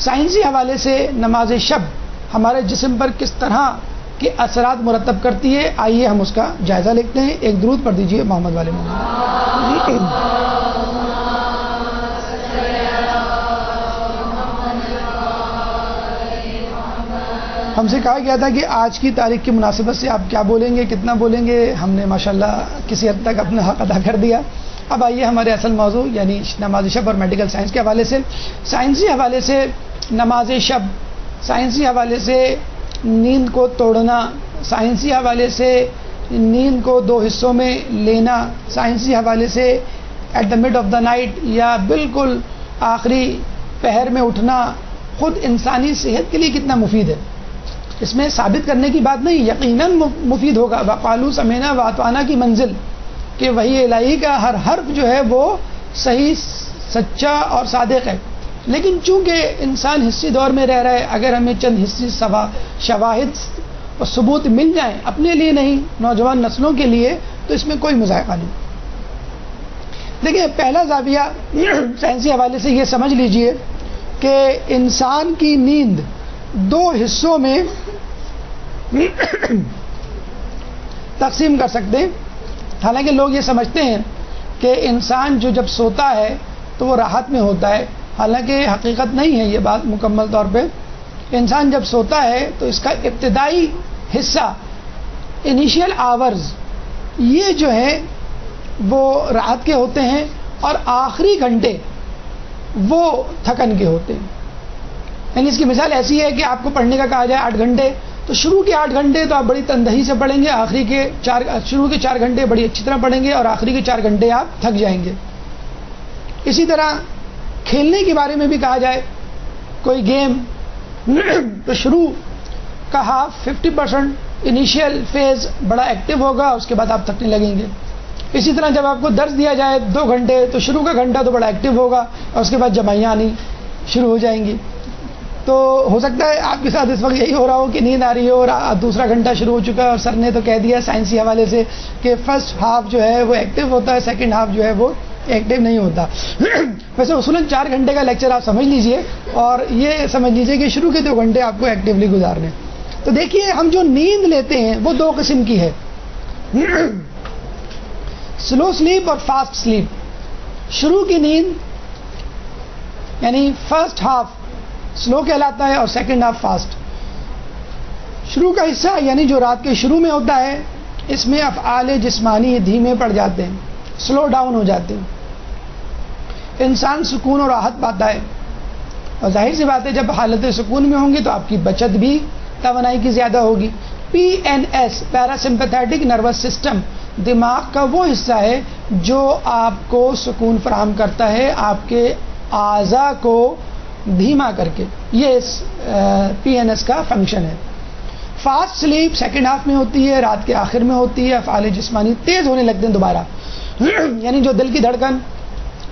سائنسی حوالے سے نماز شب ہمارے جسم پر کس طرح کے اثرات مرتب کرتی ہے، آئیے ہم اس کا جائزہ لیتے ہیں. ایک درود پڑھ دیجئے محمد والے محمد. ہم سے کہا گیا تھا کہ آج کی تاریخ کی مناسبت سے آپ کیا بولیں گے، کتنا بولیں گے. ہم نے ماشاءاللہ کسی حد تک اپنا حق ادا کر دیا. اب آئیے ہمارے اصل موضوع یعنی نماز شب اور میڈیکل سائنس کے حوالے سے. سائنسی حوالے سے نماز شب، سائنسی حوالے سے نیند کو توڑنا، سائنسی حوالے سے نیند کو دو حصوں میں لینا، سائنسی حوالے سے at the mid of the night یا بالکل آخری پہر میں اٹھنا خود انسانی صحت کے لیے کتنا مفید ہے. اس میں ثابت کرنے کی بات نہیں، یقیناً مفید ہوگا. وقالو سمینا واتوانا کی منزل کہ وحی الہی کا ہر حرف جو ہے وہ صحیح، سچا اور صادق ہے. لیکن چونکہ انسان حصی دور میں رہ رہا ہے، اگر ہمیں چند حصی شواہد اور ثبوت مل جائیں اپنے لیے نہیں نوجوان نسلوں کے لیے، تو اس میں کوئی مذائقہ نہیں. دیکھیں، پہلا زاویہ سائنسی حوالے سے یہ سمجھ لیجئے کہ انسان کی نیند دو حصوں میں تقسیم کر سکتے ہیں. حالانکہ لوگ یہ سمجھتے ہیں کہ انسان جو جب سوتا ہے تو وہ راحت میں ہوتا ہے، حالانکہ حقیقت نہیں ہے یہ بات مکمل طور پہ. انسان جب سوتا ہے تو اس کا ابتدائی حصہ انیشیل آورز یہ جو ہے وہ راحت کے ہوتے ہیں اور آخری گھنٹے وہ تھکن کے ہوتے ہیں. یعنی اس کی مثال ایسی ہے کہ آپ کو پڑھنے کا کہا جائے 8 گھنٹے، تو شروع کے 8 گھنٹے تو آپ بڑی تندہی سے پڑھیں گے، شروع کے 4 گھنٹے بڑی اچھی طرح پڑھیں گے اور آخری کے 4 گھنٹے آپ تھک جائیں گے. اسی طرح کھیلنے کے بارے میں بھی کہا جائے کوئی گیم تو شروع کا ہاف 50% انیشیل فیز بڑا ایکٹیو ہوگا، اس کے بعد آپ تھکنے لگیں گے. اسی طرح جب آپ کو درس دیا جائے 2 گھنٹے تو شروع کا گھنٹہ تو بڑا ایکٹیو ہوگا اور اس کے بعد جمائیاں آنی شروع ہو جائیں گی. تو ہو سکتا ہے آپ کے ساتھ اس وقت یہی ہو رہا ہو کہ نیند آ رہی ہو اور دوسرا گھنٹہ شروع ہو چکا ہے اور سر نے تو کہہ دیا سائنسی حوالے سے کہ فرسٹ ہاف جو ہے وہ ایکٹیو ہوتا ہے، سیکنڈ ہاف جو ہے وہ ایکٹیو نہیں ہوتا. ویسے اصولاً 4 گھنٹے کا لیکچر آپ سمجھ لیجئے اور یہ سمجھ لیجئے کہ شروع کے 2 گھنٹے آپ کو ایکٹیولی گزارنے. تو دیکھیے ہم جو نیند لیتے ہیں وہ 2 قسم کی ہے، سلو سلیپ اور فاسٹ سلیپ. شروع کی نیند یعنی فرسٹ ہاف سلو کہلاتا ہے اور سیکنڈ ہاف فاسٹ. شروع کا حصہ یعنی جو رات کے شروع میں ہوتا ہے اس میں افعال جسمانی دھیمے پڑ جاتے ہیں، سلو ڈاؤن ہو جاتے ہیں، انسان سکون اور راحت پاتا ہے. اور ظاہر سی بات ہے جب حالت سکون میں ہوں گی تو آپ کی بچت بھی توانائی کی زیادہ ہوگی. PNS پیراسمپیتھیٹک نروس سسٹم دماغ کا وہ حصہ ہے جو آپ کو سکون فراہم کرتا ہے، آپ کے اعضاء کو دھیما کر کے. یہ PNS کا فنکشن ہے. فاسٹ سلیپ سیکنڈ ہاف میں ہوتی ہے، رات کے آخر میں ہوتی ہے. افعال جسمانی تیز ہونے لگتے ہیں دوبارہ، یعنی جو دل کی دھڑکن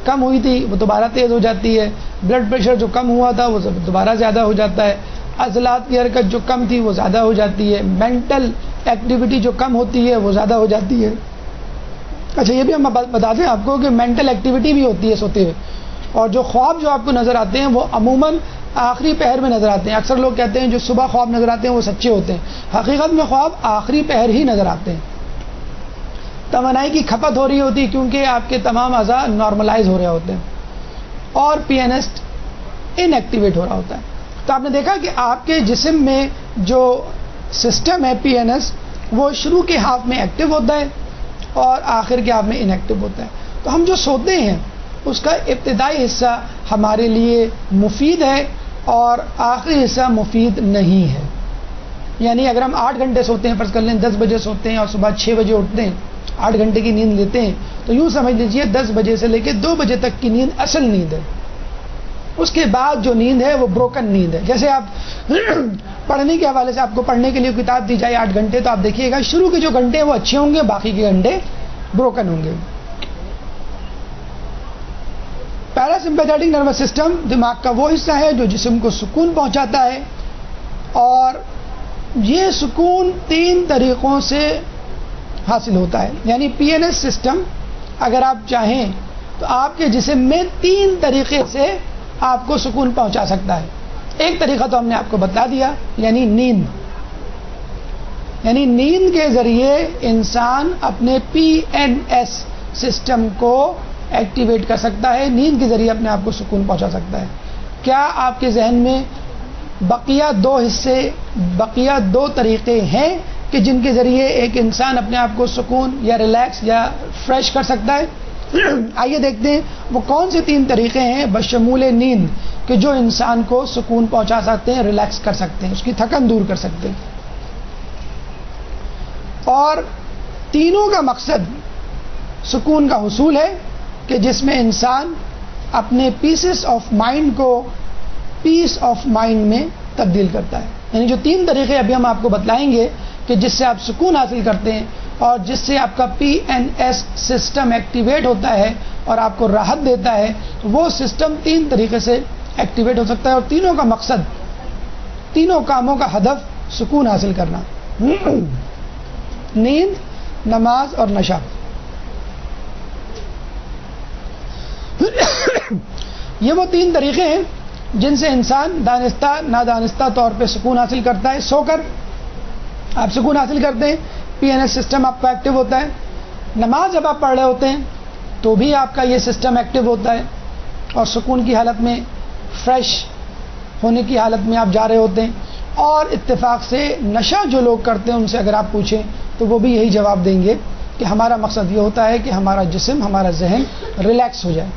کم ہوئی تھی وہ دوبارہ تیز ہو جاتی ہے، بلڈ پریشر جو کم ہوا تھا وہ دوبارہ زیادہ ہو جاتا ہے، عضلات کی حرکت جو کم تھی وہ زیادہ ہو جاتی ہے، مینٹل ایکٹیویٹی جو کم ہوتی ہے وہ زیادہ ہو جاتی ہے. اچھا یہ بھی ہم بتا دیں آپ کو کہ مینٹل ایکٹیویٹی بھی ہوتی ہے سوتے ہوئے، اور جو خواب جو آپ کو نظر آتے ہیں وہ عموماً آخری پہر میں نظر آتے ہیں. اکثر لوگ کہتے ہیں جو صبح خواب نظر آتے ہیں وہ سچے ہوتے ہیں، حقیقت میں خواب آخری پہر ہی نظر آتے ہیں. توانائی کی کھپت ہو رہی ہوتی ہے کیونکہ آپ کے تمام اعضاء نارملائز ہو رہے ہوتے ہیں اور PNS ان ایکٹیویٹ ہو رہا ہوتا ہے. تو آپ نے دیکھا کہ آپ کے جسم میں جو سسٹم ہے PNS وہ شروع کے ہاف میں ایکٹیو ہوتا ہے اور آخر کے ہاف میں ان ایکٹیو ہوتا ہے. تو ہم جو سوتے ہیں اس کا ابتدائی حصہ ہمارے لیے مفید ہے اور آخری حصہ مفید نہیں ہے. یعنی اگر ہم 8 گھنٹے سوتے ہیں، فرض کر لیں 10 بجے سوتے ہیں اور صبح 6 بجے اٹھتے ہیں، 8 گھنٹے کی نیند لیتے ہیں، تو یوں سمجھ لیجئے 10 بجے سے لے کے 2 بجے تک کی نیند اصل نیند ہے. اس کے بعد جو نیند ہے وہ بروکن نیند ہے. جیسے آپ پڑھنے کے حوالے سے آپ کو پڑھنے کے لیے کتاب دی جائے 8 گھنٹے، تو آپ دیکھیے گا شروع کے جو گھنٹے ہیں وہ اچھے ہوں گے، باقی کے گھنٹے بروکن ہوں گے. پیراسمپیتھیٹک نروس سسٹم دماغ کا وہ حصہ ہے جو جسم کو سکون پہنچاتا ہے، اور یہ سکون 3 طریقوں سے حاصل ہوتا ہے. یعنی PNS سسٹم اگر آپ چاہیں تو آپ کے جسم میں 3 طریقے سے آپ کو سکون پہنچا سکتا ہے. ایک طریقہ تو ہم نے آپ کو بتا دیا، یعنی نیند. یعنی نیند کے ذریعے انسان اپنے PNS سسٹم کو ایکٹیویٹ کر سکتا ہے، نیند کے ذریعے اپنے آپ کو سکون پہنچا سکتا ہے. کیا آپ کے ذہن میں بقیہ دو طریقے ہیں کہ جن کے ذریعے ایک انسان اپنے آپ کو سکون یا ریلیکس یا فریش کر سکتا ہے؟ آئیے دیکھتے ہیں وہ کون سے 3 طریقے ہیں بشمول نیند کہ جو انسان کو سکون پہنچا سکتے ہیں، ریلیکس کر سکتے ہیں، اس کی تھکن دور کر سکتے ہیں. اور تینوں کا مقصد سکون کا حصول ہے کہ جس میں انسان اپنے پیسز آف مائنڈ کو پیس آف مائنڈ میں تبدیل کرتا ہے. یعنی جو 3 طریقے ابھی ہم آپ کو بتلائیں گے کہ جس سے آپ سکون حاصل کرتے ہیں اور جس سے آپ کا PNS سسٹم ایکٹیویٹ ہوتا ہے اور آپ کو راحت دیتا ہے، وہ سسٹم 3 طریقے سے ایکٹیویٹ ہو سکتا ہے. اور تینوں کا مقصد، تینوں کاموں کا ہدف سکون حاصل کرنا: نیند، نماز اور نشہ. یہ وہ 3 طریقے ہیں جن سے انسان دانستہ نادانستہ طور پہ سکون حاصل کرتا ہے. سو کر آپ سکون حاصل کرتے ہیں، PNS سسٹم آپ کا ایکٹیو ہوتا ہے. نماز جب آپ پڑھ رہے ہوتے ہیں تو بھی آپ کا یہ سسٹم ایکٹیو ہوتا ہے اور سکون کی حالت میں، فریش ہونے کی حالت میں آپ جا رہے ہوتے ہیں. اور اتفاق سے نشہ جو لوگ کرتے ہیں ان سے اگر آپ پوچھیں تو وہ بھی یہی جواب دیں گے کہ ہمارا مقصد یہ ہوتا ہے کہ ہمارا جسم، ہمارا ذہن ریلیکس ہو جائے.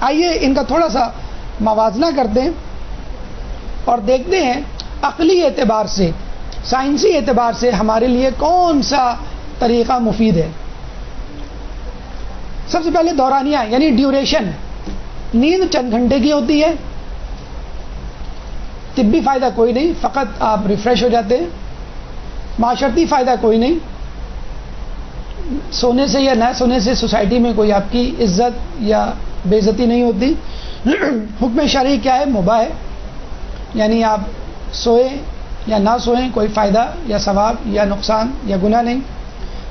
آئیے ان کا تھوڑا سا موازنہ کرتے ہیں اور دیکھتے ہیں عقلی اعتبار سے، سائنسی اعتبار سے ہمارے لیے کون سا طریقہ مفید ہے. سب سے پہلے دورانیہ یعنی ڈیوریشن. نیند چند گھنٹے کی ہوتی ہے، طبی فائدہ کوئی نہیں، فقط آپ ریفریش ہو جاتے ہیں. معاشرتی فائدہ کوئی نہیں، سونے سے یا نہ سونے سے سوسائٹی میں کوئی آپ کی عزت یا بے عزتی نہیں ہوتی. حکم شرعی کیا ہے؟ مباح ہے، یعنی آپ سوئیں یا نہ سوئیں کوئی فائدہ یا ثواب یا نقصان یا گناہ نہیں.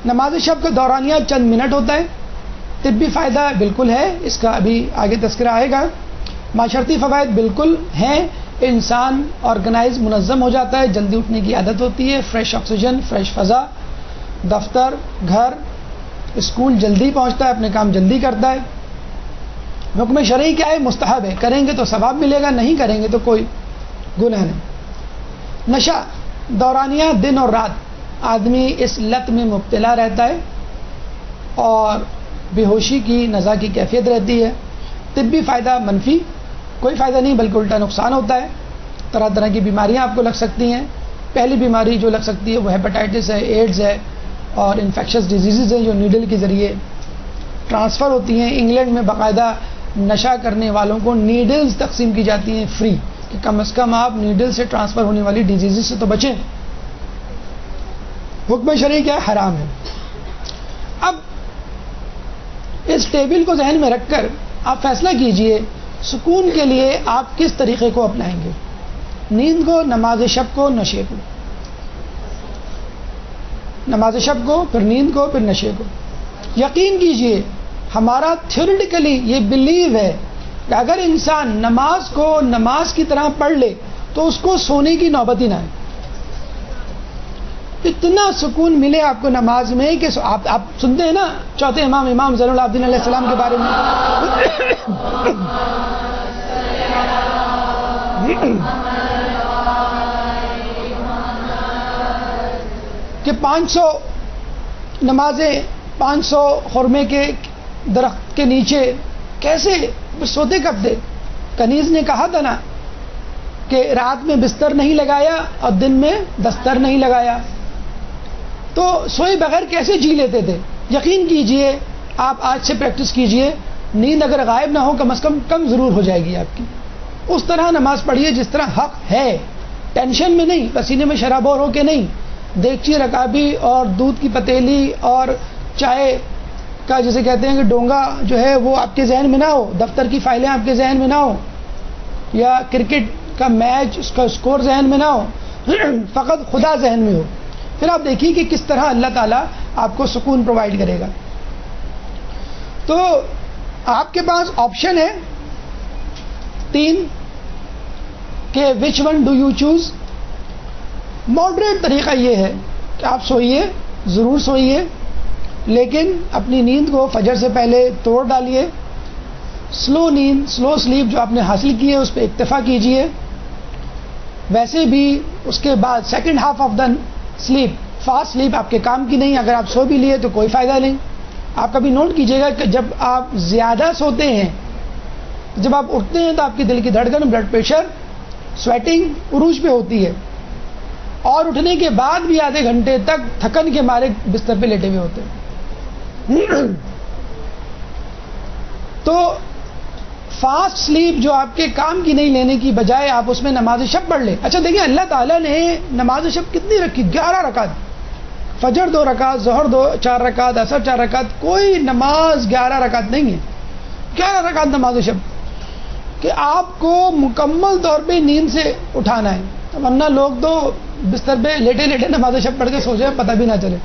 نماز شب کا دورانیہ چند منٹ ہوتا ہے. طبی فائدہ بالکل ہے، اس کا ابھی آگے تذکرہ آئے گا. معاشرتی فوائد بالکل ہیں، انسان آرگنائز منظم ہو جاتا ہے، جلدی اٹھنے کی عادت ہوتی ہے، فریش آکسیجن، فریش فضا، دفتر، گھر، اسکول جلدی پہنچتا ہے، اپنے کام جلدی کرتا ہے. حکم شرعی کیا ہے؟ مستحب ہے، کریں گے تو ثواب ملے گا، نہیں کریں گے تو کوئی گناہ نہیں. نشہ دورانیہ دن اور رات آدمی اس لت میں مبتلا رہتا ہے اور بے ہوشی کی نزا کی کیفیت رہتی ہے. طبی فائدہ منفی، کوئی فائدہ نہیں بلکہ الٹا نقصان ہوتا ہے. طرح طرح کی بیماریاں آپ کو لگ سکتی ہیں. پہلی بیماری جو لگ سکتی ہے وہ ہیپاٹائٹس ہے، ایڈز ہے اور انفیکشس ڈیزیزز ہیں جو نیڈل کے ذریعے ٹرانسفر ہوتی ہیں. انگلینڈ میں باقاعدہ نشہ کرنے والوں کو نیڈلز تقسیم کی جاتی ہیں فری، کہ کم از کم آپ نیڈل سے ٹرانسفر ہونے والی ڈیزیزز سے تو بچیں. حکم شرعی کیا ہے؟ حرام ہے. اب اس ٹیبل کو ذہن میں رکھ کر آپ فیصلہ کیجئے سکون کے لیے آپ کس طریقے کو اپنائیں گے: نیند کو، نماز شب کو، نشے کو. نماز شب کو، پھر نیند کو، پھر نشے کو. یقین کیجئے ہمارا تھیوریٹیکلی یہ بلیو ہے کہ اگر انسان نماز کو نماز کی طرح پڑھ لے تو اس کو سونے کی نوبت ہی نہ آئے. اتنا سکون ملے آپ کو نماز میں کہ آپ سنتے ہیں نا چوتھے امام زین العابدین علیہ السلام کے بارے میں کہ 500 نمازیں 500 خرمے کے درخت کے نیچے کیسے سوتے کب تھے. کنیز نے کہا تھا نا کہ رات میں بستر نہیں لگایا اور دن میں دستر نہیں لگایا، تو سوئے بغیر کیسے جی لیتے تھے. یقین کیجئے آپ آج سے پریکٹس کیجئے، نیند اگر غائب نہ ہو کم از کم ضرور ہو جائے گی آپ کی. اس طرح نماز پڑھیے جس طرح حق ہے، ٹینشن میں نہیں، پسینے میں شرابور ہو کے نہیں. دیگچی رکابی اور دودھ کی پتیلی اور چائے کا جسے کہتے ہیں کہ ڈونگا جو ہے وہ آپ کے ذہن میں نہ ہو، دفتر کی فائلیں آپ کے ذہن میں نہ ہو، یا کرکٹ کا میچ اس کا اسکور ذہن میں نہ ہو، فقط خدا ذہن میں ہو. پھر آپ دیکھیے کہ کس طرح اللہ تعالیٰ آپ کو سکون پرووائڈ کرے گا. تو آپ کے پاس آپشن ہے 3. کہ which one do you choose. Moderate طریقہ یہ ہے کہ آپ سوئیے، ضرور سوئیے، لیکن اپنی نیند کو فجر سے پہلے توڑ ڈالیے. سلو نیند، سلو سلیپ جو آپ نے حاصل کی ہے اس پہ اکتفا کیجیے. ویسے بھی اس کے بعد second half of the sleep, fast slip آپ کے کام کی نہیں. اگر آپ سو بھی لیے تو کوئی فائدہ نہیں. آپ کبھی نوٹ کیجیے گا کہ جب آپ زیادہ سوتے ہیں، جب آپ اٹھتے ہیں تو آپ کی دل کی دھڑکن، بلڈ پریشر، سویٹنگ عروج پہ ہوتی ہے، اور اٹھنے کے بعد بھی آدھے گھنٹے تک تھکن کے مارے بستر پہ لیٹے ہوئے ہوتے ہیں. تو فاسٹ سلیپ جو آپ کے کام کی نہیں لینے کی بجائے آپ اس میں نماز شب پڑھ لیں. اچھا دیکھیں، اللہ تعالیٰ نے نماز شب کتنی رکھی؟ 11 رکعت. فجر 2 رکعت، ظہر 4 رکعت، عصر 4 رکعت. کوئی نماز 11 رکعت نہیں ہے. 11 رکعت نماز شب کہ آپ کو مکمل طور پہ نیند سے اٹھانا ہے. ورنہ لوگ تو بستر پہ لیٹے لیٹے نماز شب پڑھ کے سو جائے، پتہ بھی نہ چلے.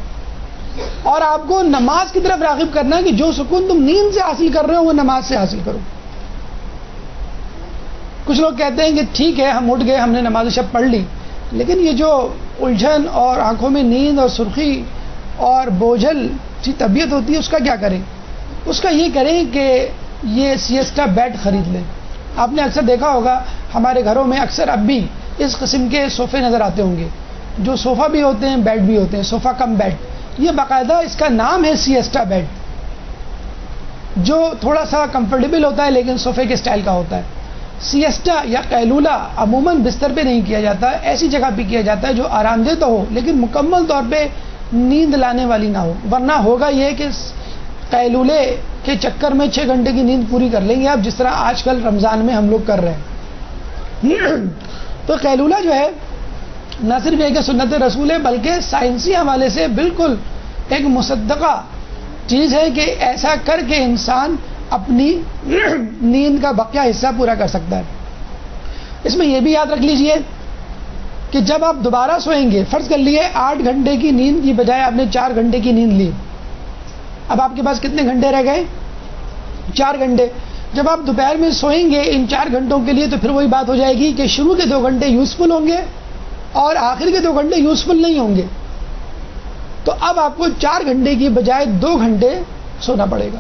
اور آپ کو نماز کی طرف راغب کرنا ہے کہ جو سکون تم نیند سے حاصل کر رہے ہو وہ نماز سے حاصل کرو. کچھ لوگ کہتے ہیں کہ ٹھیک ہے ہم اٹھ گئے، ہم نے نماز شب پڑھ لی، لیکن یہ جو الجھن اور آنکھوں میں نیند اور سرخی اور بوجھل سی طبیعت ہوتی ہے اس کا کیا کریں؟ اس کا یہ کریں کہ یہ سیسٹا بیڈ خرید لیں. آپ نے اکثر دیکھا ہوگا ہمارے گھروں میں اکثر اب بھی اس قسم کے صوفے نظر آتے ہوں گے، جو صوفہ بھی ہوتے ہیں، بیڈ بھی ہوتے ہیں، صوفہ کم بیڈ. یہ باقاعدہ اس کا نام ہے سیسٹا بیڈ، جو تھوڑا سا کمفرٹیبل ہوتا ہے لیکن صوفے کے سٹائل کا ہوتا ہے. سیسٹا یا قیلولہ عموماً بستر پہ نہیں کیا جاتا، ایسی جگہ پہ کیا جاتا ہے جو آرام دہ تو ہو لیکن مکمل طور پہ نیند لانے والی نہ ہو. ورنہ ہوگا یہ کہ قیلولے کے چکر میں 6 گھنٹے کی نیند پوری کر لیں گے آپ، جس طرح آج کل رمضان میں ہم لوگ کر رہے ہیں. تو قیلولہ جو ہے نہ صرف ایک سنت رسول ہے بلکہ سائنسی حوالے سے بالکل ایک مصدقہ چیز ہے کہ ایسا کر کے انسان اپنی نیند کا بقیہ حصہ پورا کر سکتا ہے. اس میں یہ بھی یاد رکھ لیجئے کہ جب آپ دوبارہ سوئیں گے، فرض کر لیے 8 گھنٹے کی نیند کی بجائے آپ نے 4 گھنٹے کی نیند لی، اب آپ کے پاس کتنے گھنٹے رہ گئے؟ 4 گھنٹے. جب آپ دوپہر میں سوئیں گے ان 4 گھنٹوں کے لیے تو پھر وہی بات ہو جائے گی کہ شروع کے 2 گھنٹے یوزفل ہوں گے اور آخر کے 2 گھنٹے یوزفل نہیں ہوں گے. تو اب آپ کو 4 گھنٹے کی بجائے 2 گھنٹے سونا پڑے گا.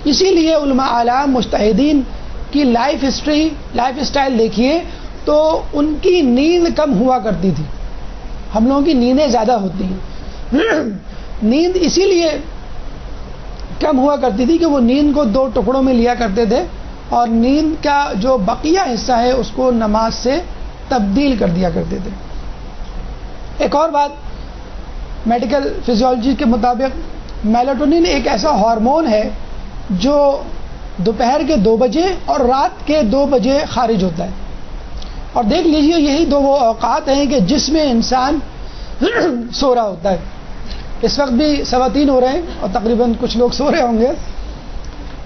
اسی لیے علماء اعلام مجتہدین کی لائف ہسٹری، لائف اسٹائل دیکھیے تو ان کی نیند کم ہوا کرتی تھی، ہم لوگوں کی نیندیں زیادہ ہوتی ہیں. نیند اسی لیے کم ہوا کرتی تھی کہ وہ نیند کو 2 ٹکڑوں میں لیا کرتے تھے اور نیند کا جو بقیہ حصہ ہے اس کو نماز سے تبدیل کر دیا کرتے تھے. ایک اور بات، میڈیکل فزیولوجی کے مطابق میلاٹونن ایک ایسا ہارمون ہے جو دوپہر کے 2 بجے اور رات کے 2 بجے خارج ہوتا ہے. اور دیکھ لیجئے یہی 2 وہ اوقات ہیں کہ جس میں انسان سو رہا ہوتا ہے. اس وقت بھی 3:15 ہو رہے ہیں اور تقریباً کچھ لوگ سو رہے ہوں گے.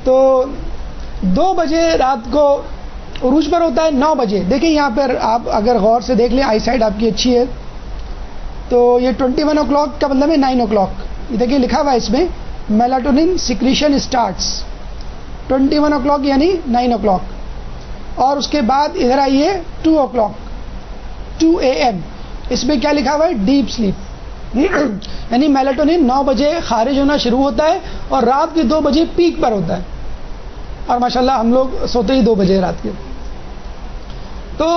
تو 2 بجے رات کو عروج پر ہوتا ہے. 9 بجے دیکھیں یہاں پر آپ اگر غور سے دیکھ لیں، آئی سائٹ آپ کی اچھی ہے تو یہ 21 o'clock کا مطلب ہے 9 o'clock. یہ دیکھیے لکھا ہوا ہے اس میں میلاٹونن سیکریشن اسٹارٹس 21 o'clock یعنی 9 o'clock. اور اس کے بعد ادھر آئیے 2 o'clock 2 AM، اس میں کیا لکھا ہوا ہے؟ Deep sleep. یعنی میلاٹونن 9 بجے خارج ہونا شروع ہوتا ہے اور رات کے 2 بجے پیک پر ہوتا ہے. اور ماشاءاللہ ہم لوگ سوتے ہی 2 بجے رات کے. تو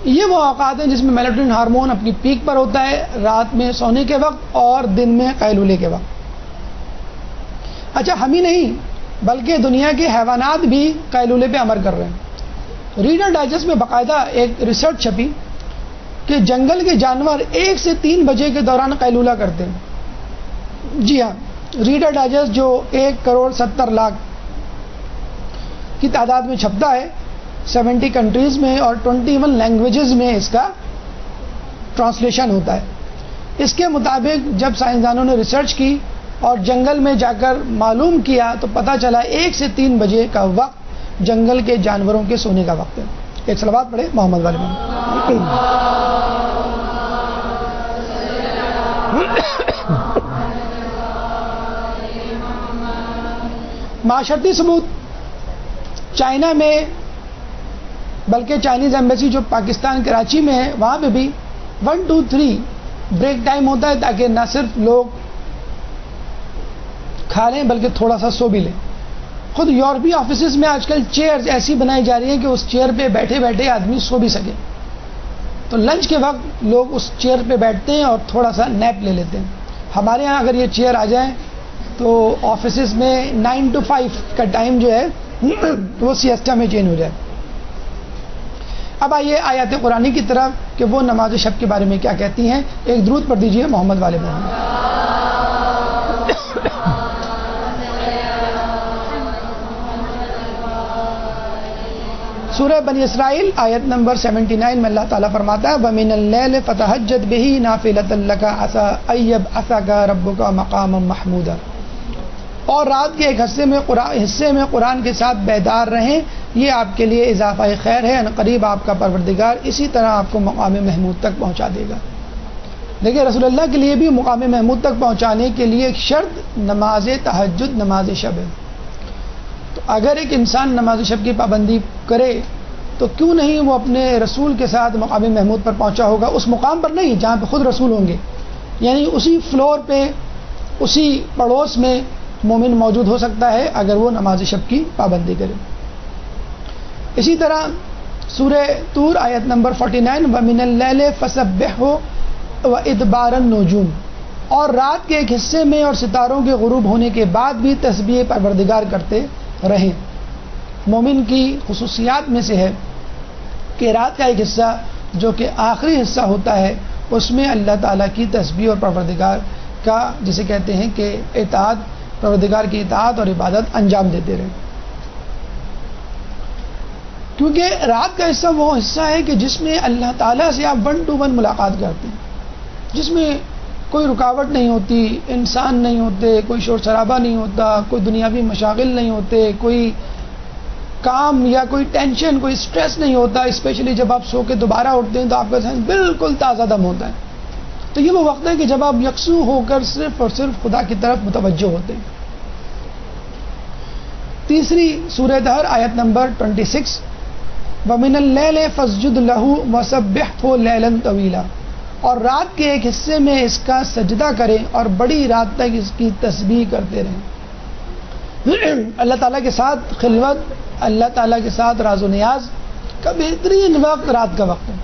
یہ وہ اوقات ہیں جس میں میلاٹونن ہارمون اپنی پیک پر ہوتا ہے، رات میں سونے کے وقت اور دن میں قیلولے کے وقت. اچھا ہم ہی نہیں بلکہ دنیا کے حیوانات بھی قیلولے پہ عمل کر رہے ہیں. ریڈر ڈائجسٹ میں باقاعدہ ایک ریسرچ چھپی کہ جنگل کے جانور 1 سے 3 بجے کے دوران قیلولہ کرتے ہیں. جی ہاں، ریڈر ڈائجسٹ جو 1,70,00,000 کی تعداد میں چھپتا ہے 70 کنٹریز میں اور 21 لینگویجز میں اس کا ٹرانسلیشن ہوتا ہے. اس کے مطابق جب سائنسدانوں نے ریسرچ کی اور جنگل میں جا کر معلوم کیا تو پتہ چلا 1 سے 3 بجے کا وقت جنگل کے جانوروں کے سونے کا وقت ہے. ایک صلوات پڑھے محمد والے میں. معاشرتی ثبوت، چائنا میں بلکہ چائنیز ایمبیسی جو پاکستان کراچی میں ہے وہاں پہ بھی 1 2 3 بریک ٹائم ہوتا ہے تاکہ نہ صرف لوگ کھا لیں بلکہ تھوڑا سا سو بھی لیں. خود یورپی آفیسز میں آج کل چیئرز ایسی بنائی جا رہی ہیں کہ اس چیئر پہ بیٹھے بیٹھے آدمی سو بھی سکے. تو لنچ کے وقت لوگ اس چیئر پہ بیٹھتے ہیں اور تھوڑا سا نیپ لے لیتے ہیں. ہمارے ہاں اگر یہ چیئر آ جائیں تو آفیسز میں 9 to 5 کا ٹائم جو ہے وہ سیاسٹا میں چینج ہو جائے. اب آئیے آیات قرآنی کی طرف کہ وہ نماز شب کے بارے میں کیا کہتی ہیں. ایک درود پڑھ دیجیے محمد والے محمد. سورہ بنی اسرائیل آیت نمبر 79 میں اللہ تعالیٰ فرماتا ہے وَمِنَ اللَّيْلِ فَتَهَجَّدْ بِهِ نَافِلَةً لَكَ عَسَىٰ أَن يَبْعَثَكَ رَبُّكَ مَقَامًا مَحْمُودًا. اور رات کے ایک حصے میں قرآن کے ساتھ بیدار رہیں, یہ آپ کے لیے اضافہ خیر ہے, قریب آپ کا پروردگار اسی طرح آپ کو مقام محمود تک پہنچا دے گا. دیکھیں رسول اللہ کے لیے بھی مقام محمود تک پہنچانے کے لیے ایک شرط نماز تہجد نماز شب ہے. تو اگر ایک انسان نماز شب کی پابندی کرے تو کیوں نہیں وہ اپنے رسول کے ساتھ مقام محمود پر پہنچا ہوگا, اس مقام پر نہیں جہاں پہ خود رسول ہوں گے, یعنی اسی فلور پہ اسی پڑوس میں مومن موجود ہو سکتا ہے اگر وہ نماز شب کی پابندی کرے. اسی طرح سورہ طور آیت نمبر 49 وَمِنَ اللَّيْلِ فَسَبِّحْهُ وَإِدْبَارَ النُّجُومِ. اور رات کے ایک حصے میں اور ستاروں کے غروب ہونے کے بعد بھی تسبیح پروردگار کرتے رہیں. مومن کی خصوصیات میں سے ہے کہ رات کا ایک حصہ جو کہ آخری حصہ ہوتا ہے اس میں اللہ تعالیٰ کی تسبیح اور پروردگار کا جسے کہتے ہیں کہ اطاعت, پروردگار کی اطاعت اور عبادت انجام دیتے رہیں. کیونکہ رات کا حصہ وہ حصہ ہے کہ جس میں اللہ تعالیٰ سے آپ 1 to 1 ملاقات کرتے ہیں, جس میں کوئی رکاوٹ نہیں ہوتی, انسان نہیں ہوتے, کوئی شور شرابہ نہیں ہوتا, کوئی دنیاوی مشاغل نہیں ہوتے, کوئی کام یا کوئی ٹینشن, کوئی سٹریس نہیں ہوتا. اسپیشلی جب آپ سو کے دوبارہ اٹھتے ہیں تو آپ کا ذہن بالکل تازہ دم ہوتا ہے. تو یہ وہ وقت ہے کہ جب آپ یکسو ہو کر صرف اور صرف خدا کی طرف متوجہ ہوتے ہیں. تیسری سورہ دہر آیت نمبر 26 وَمِنَ اللَّيْلِ فَاسْجُدْ لَهُ وَسَبِّحْهُ لَيْلًا طَوِيلًا. اور رات کے ایک حصے میں اس کا سجدہ کریں اور بڑی رات تک اس کی تسبیح کرتے رہیں. اللہ تعالیٰ کے ساتھ خلوت, اللہ تعالیٰ کے ساتھ راز و نیاز کا بہترین وقت رات کا وقت ہے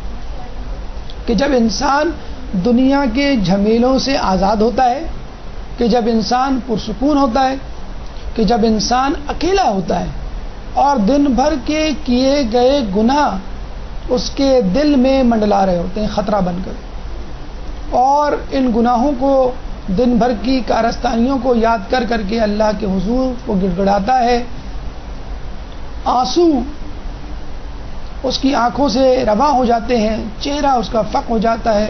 کہ جب انسان دنیا کے جھمیلوں سے آزاد ہوتا ہے, کہ جب انسان پرسکون ہوتا ہے, کہ جب انسان اکیلا ہوتا ہے اور دن بھر کے کیے گئے گناہ اس کے دل میں منڈلا رہے ہوتے ہیں خطرہ بن کر, اور ان گناہوں کو دن بھر کی کارستانیوں کو یاد کر کر کے اللہ کے حضور کو گڑ گڑاتا ہے. آنسو اس کی آنکھوں سے رواں ہو جاتے ہیں, چہرہ اس کا فق ہو جاتا ہے,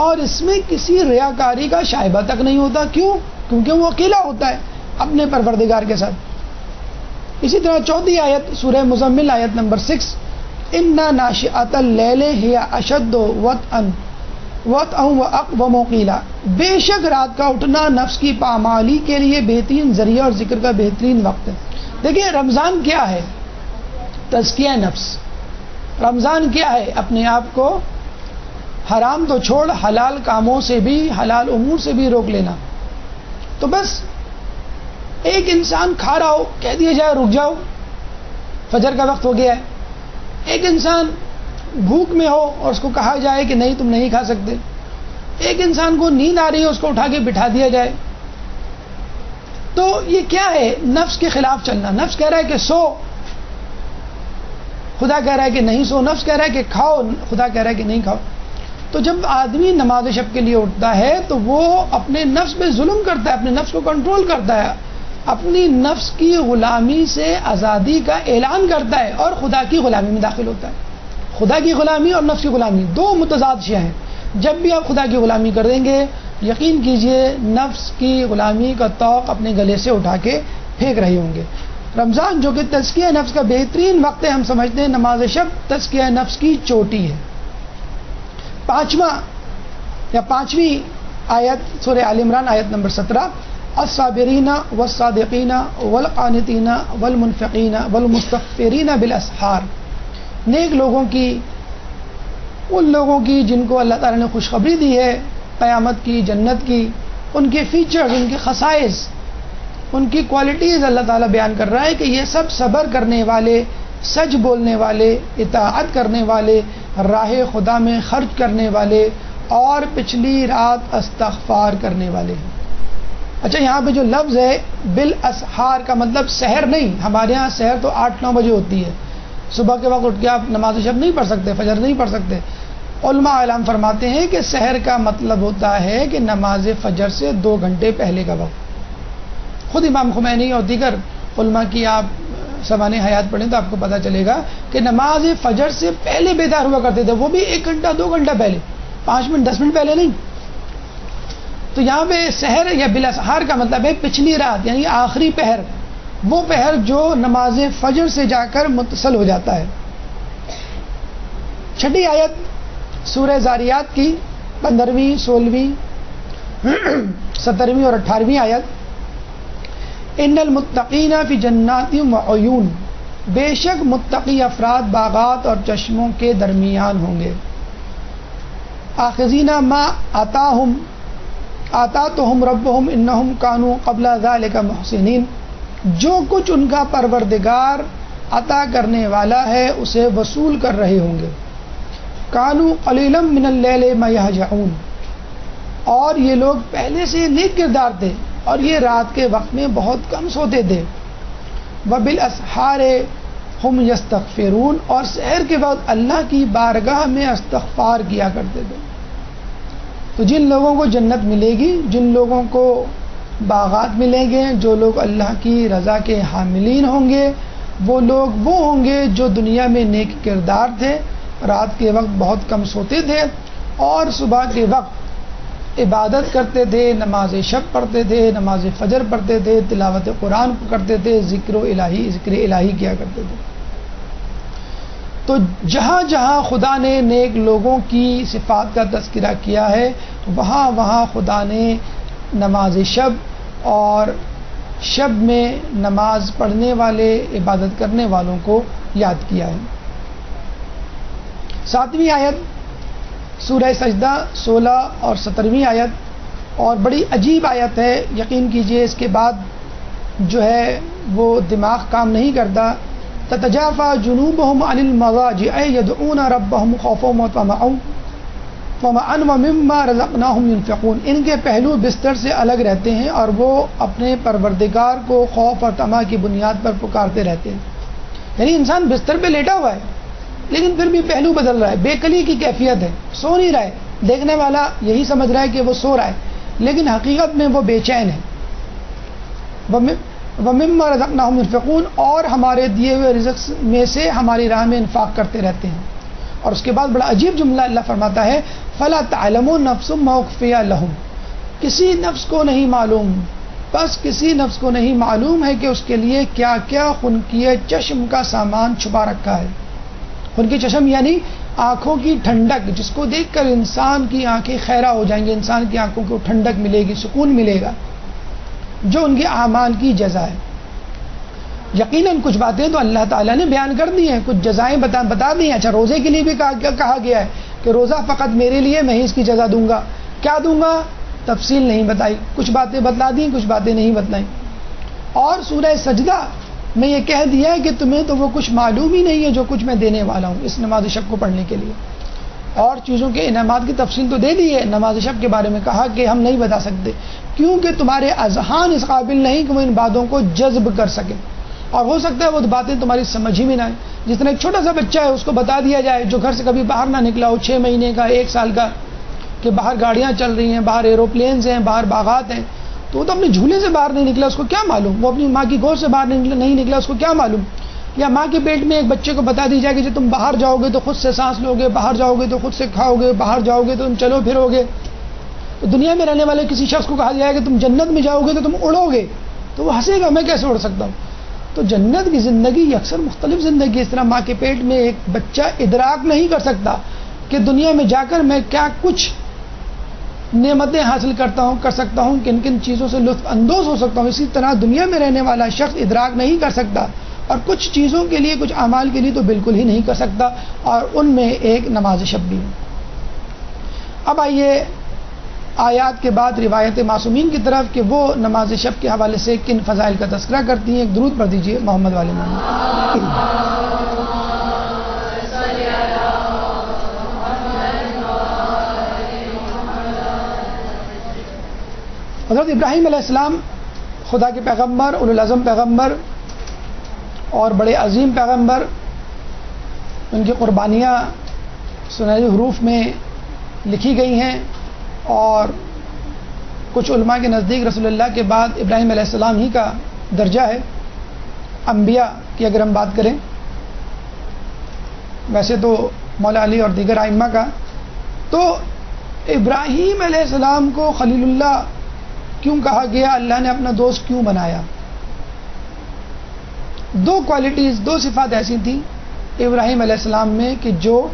اور اس میں کسی ریاکاری کا شائبہ تک نہیں ہوتا. کیوں؟ کیونکہ وہ اکیلا ہوتا ہے اپنے پروردگار کے ساتھ. اسی طرح چوتھی آیت سورہ مزمل آیت نمبر 6 اِنَّا نَاشِئَةَ اللَّيْلِ هِيَ أَشَدُّ وَطْئًا وَأَقْوَمُ قِيلًا. بے شک رات کا اٹھنا نفس کی پامالی کے لیے بہترین ذریعہ اور ذکر کا بہترین وقت ہے. دیکھیے رمضان کیا ہے؟ تزکیہ نفس. رمضان کیا ہے؟ اپنے آپ کو حرام تو چھوڑ حلال کاموں سے بھی, حلال امور سے بھی روک لینا. تو بس ایک انسان کھا رہا ہو, کہہ دیا جائے رک جاؤ فجر کا وقت ہو گیا ہے. ایک انسان بھوک میں ہو اور اس کو کہا جائے کہ نہیں تم نہیں کھا سکتے. ایک انسان کو نیند آ رہی ہے اس کو اٹھا کے بٹھا دیا جائے. تو یہ کیا ہے؟ نفس کے خلاف چلنا. نفس کہہ رہا ہے کہ سو, خدا کہہ رہا ہے کہ نہیں سو. نفس کہہ رہا ہے کہ کھاؤ, خدا کہہ رہا ہے کہ نہیں کھاؤ. تو جب آدمی نماز شب کے لیے اٹھتا ہے تو وہ اپنے نفس پہ ظلم کرتا ہے, اپنے نفس کو کنٹرول کرتا ہے, اپنی نفس کی غلامی سے آزادی کا اعلان کرتا ہے اور خدا کی غلامی میں داخل ہوتا ہے. خدا کی غلامی اور نفس کی غلامی دو متضاد شے ہیں. جب بھی آپ خدا کی غلامی کر دیں گے یقین کیجئے نفس کی غلامی کا طوق اپنے گلے سے اٹھا کے پھینک رہے ہوں گے. رمضان جو کہ تزکیہ نفس کا بہترین وقت ہے, ہم سمجھتے ہیں نماز شب تزکیہ نفس کی چوٹی ہے. پانچویں آیت سورہ آل عمران آیت نمبر 17 الصابرین والصادقین والقانتین والمنفقین والمستغفرین بالاسحار. نیک لوگوں کی، ان لوگوں کی جن کو اللہ تعالیٰ نے خوشخبری دی ہے قیامت کی، جنت کی، ان کے فیچرز، ان کے خصائص، ان کی کوالٹیز اللہ تعالیٰ بیان کر رہا ہے کہ یہ سب صبر کرنے والے، سچ بولنے والے، اطاعت کرنے والے، راہ خدا میں خرچ کرنے والے اور پچھلی رات استغفار کرنے والے ہیں۔ اچھا، یہاں پہ جو لفظ ہے بالاسحار کا مطلب سحر نہیں، ہمارے ہاں سحر تو 8-9 بجے ہوتی ہے، صبح کے وقت اٹھ کے آپ نماز شب نہیں پڑھ سکتے، فجر نہیں پڑھ سکتے۔ علماء اعلان فرماتے ہیں کہ سحر کا مطلب ہوتا ہے کہ نماز فجر سے 2 گھنٹے پہلے کا وقت۔ خود امام خمینی اور دیگر علماء کی آپ سوانح حیات پڑھیں تو آپ کو پتہ چلے گا کہ نماز فجر سے پہلے بیدار ہوا کرتے تھے، وہ بھی 1 گھنٹہ 2 گھنٹہ پہلے، 5 منٹ 10 منٹ پہلے نہیں۔ تو یہاں پہ سحر یا بالاسحار کا مطلب ہے پچھلی رات، یعنی آخری پہر، وہ پہر جو نماز فجر سے جا کر متصل ہو جاتا ہے۔ چھٹی آیت سورہ زاریات کی 15ویں، 16ویں، 17ویں اور 18ویں آیت، ان المتقین فی جنات وعیون، بے شک متقی افراد باغات اور چشموں کے درمیان ہوں گے۔ آخذین ما آتاتہم ربہم انہم کانوا قبل ذلک محسنین، جو کچھ ان کا پروردگار عطا کرنے والا ہے اسے وصول کر رہے ہوں گے۔ کانوا قلیلا من اللیل ما یہجعون، اور یہ لوگ پہلے سے نیک کردار تھے اور یہ رات کے وقت میں بہت کم سوتے تھے۔ وبالاسحار ہم یستغفرون، اور سحر کے وقت اللہ کی بارگاہ میں استغفار کیا کرتے تھے۔ تو جن لوگوں کو جنت ملے گی، جن لوگوں کو باغات ملیں گے، جو لوگ اللہ کی رضا کے حاملین ہوں گے، وہ لوگ وہ ہوں گے جو دنیا میں نیک کردار تھے، رات کے وقت بہت کم سوتے تھے اور صبح کے وقت عبادت کرتے تھے، نماز شب پڑھتے تھے، نماز فجر پڑھتے تھے، تلاوت قرآن کرتے تھے، ذکر الہی کیا کرتے تھے۔ تو جہاں جہاں خدا نے نیک لوگوں کی صفات کا تذکرہ کیا ہے، وہاں وہاں خدا نے نماز شب اور شب میں نماز پڑھنے والے، عبادت کرنے والوں کو یاد کیا ہے۔ 7ویں آیت سورہ سجدہ 16 اور 17ویں آیت، اور بڑی عجیب آیت ہے، یقین کیجئے اس کے بعد جو ہے وہ دماغ کام نہیں کرتا۔ تتجافى جنوبهم عن المضاجع يدعون ربهم خوفا وطمعا ومما رزقناهم ينفقون، ان کے پہلو بستر سے الگ رہتے ہیں اور وہ اپنے پروردگار کو خوف اور طمع کی بنیاد پر پکارتے رہتے ہیں۔ یعنی انسان بستر پہ لیٹا ہوا ہے لیکن پھر بھی پہلو بدل رہا ہے، بے قلی کی کیفیت ہے، سو نہیں رہا ہے، دیکھنے والا یہی سمجھ رہا ہے کہ وہ سو رہا ہے لیکن حقیقت میں وہ بے چین ہے۔ وَمِمَّا رَزَقْنَاهُمْ يُنْفِقُونَ، اور ہمارے دیے ہوئے رزق میں سے ہماری راہ میں انفاق کرتے رہتے ہیں۔ اور اس کے بعد بڑا عجیب جملہ اللہ فرماتا ہے، فَلَا تَعْلَمُ نَفْسٌ مَا أُخْفِيَ لَهُمْ، کسی نفس کو نہیں معلوم، بس کسی نفس کو نہیں معلوم ہے کہ اس کے لیے کیا کیا خنکیے چشم کا سامان چھپا رکھا ہے۔ خنکی چشم یعنی آنکھوں کی ٹھنڈک، جس کو دیکھ کر انسان کی آنکھیں خیرہ ہو جائیں گی، انسان کی آنکھوں کو ٹھنڈک ملے گی، سکون ملے گا، جو ان کے اعمال کی جزا ہے۔ یقیناً کچھ باتیں تو اللہ تعالیٰ نے بیان کر دی ہیں، کچھ جزائیں بتا دی ہیں۔ اچھا، روزے کے لیے بھی کہا گیا ہے کہ روزہ فقط میرے لیے، میں ہی اس کی جزا دوں گا۔ کیا دوں گا؟ تفصیل نہیں بتائی، کچھ باتیں بتلا دیں، کچھ باتیں نہیں بتلائیں۔ اور سورہ سجدہ میں یہ کہہ دیا ہے کہ تمہیں تو وہ کچھ معلوم ہی نہیں ہے جو کچھ میں دینے والا ہوں اس نماز شب کو پڑھنے کے لیے۔ اور چیزوں کے انعامات کی تفصیل تو دے دی ہے، نماز شب کے بارے میں کہا کہ ہم نہیں بتا سکتے کیونکہ تمہارے اذہان اس قابل نہیں کہ وہ ان باتوں کو جذب کر سکے، اور ہو سکتا ہے وہ باتیں تمہاری سمجھ ہی میں نہ آئیں۔ جس طرح ایک چھوٹا سا بچہ ہے، اس کو بتا دیا جائے جو گھر سے کبھی باہر نہ نکلا ہو، 6 مہینے کا، 1 سال کا، کہ باہر گاڑیاں چل رہی ہیں، باہر ایروپلینز ہیں، باہر باغات ہیں، تو وہ تو اپنے جھولے سے باہر نہیں نکلا، اس کو کیا معلوم؟ وہ اپنی ماں کی گود سے باہر نہیں نکلا، اس کو کیا معلوم؟ یا ماں کے پیٹ میں ایک بچے کو بتا دی جائے کہ جب تم باہر جاؤ گے تو خود سے سانس لو گے، باہر جاؤ گے تو خود سے کھاؤ گے، باہر جاؤ گے تو تم چلو پھرو گے۔ تو دنیا میں رہنے والے کسی شخص کو کہا جائے کہ تم جنت میں جاؤ گے تو تم اڑو گے، تو وہ ہنسے گا، میں کیسے اڑ سکتا ہوں؟ تو جنت کی زندگی اکثر مختلف زندگی، اس طرح ماں کے پیٹ میں ایک بچہ ادراک نہیں کر سکتا کہ دنیا میں جا کر میں کیا کچھ نعمتیں حاصل کر سکتا ہوں، کن کن چیزوں سے لطف اندوز ہو سکتا ہوں۔ اسی طرح دنیا میں رہنے والا شخص ادراک نہیں کر سکتا اور کچھ چیزوں کے لیے، کچھ اعمال کے لیے تو بالکل ہی نہیں کر سکتا، اور ان میں ایک نماز شب بھی ہے۔ اب آئیے آیات کے بعد روایت معصومین کی طرف کہ وہ نماز شب کے حوالے سے کن فضائل کا تذکرہ کرتی ہیں۔ ایک درود پڑھ دیجیے محمد والے محمد۔ حضرت ابراہیم علیہ السلام خدا کے پیغمبر، اولو العزم پیغمبر اور بڑے عظیم پیغمبر، ان کی قربانیاں سنہری حروف میں لکھی گئی ہیں، اور کچھ علماء کے نزدیک رسول اللہ کے بعد ابراہیم علیہ السلام ہی کا درجہ ہے انبیاء کی اگر ہم بات کریں، ویسے تو مولا علی اور دیگر ائمہ کا۔ تو ابراہیم علیہ السلام کو خلیل اللہ کیوں کہا گیا؟ اللہ نے اپنا دوست کیوں بنایا؟ دو کوالٹیز، دو صفات ایسی تھیں ابراہیم علیہ السلام میں کہ جو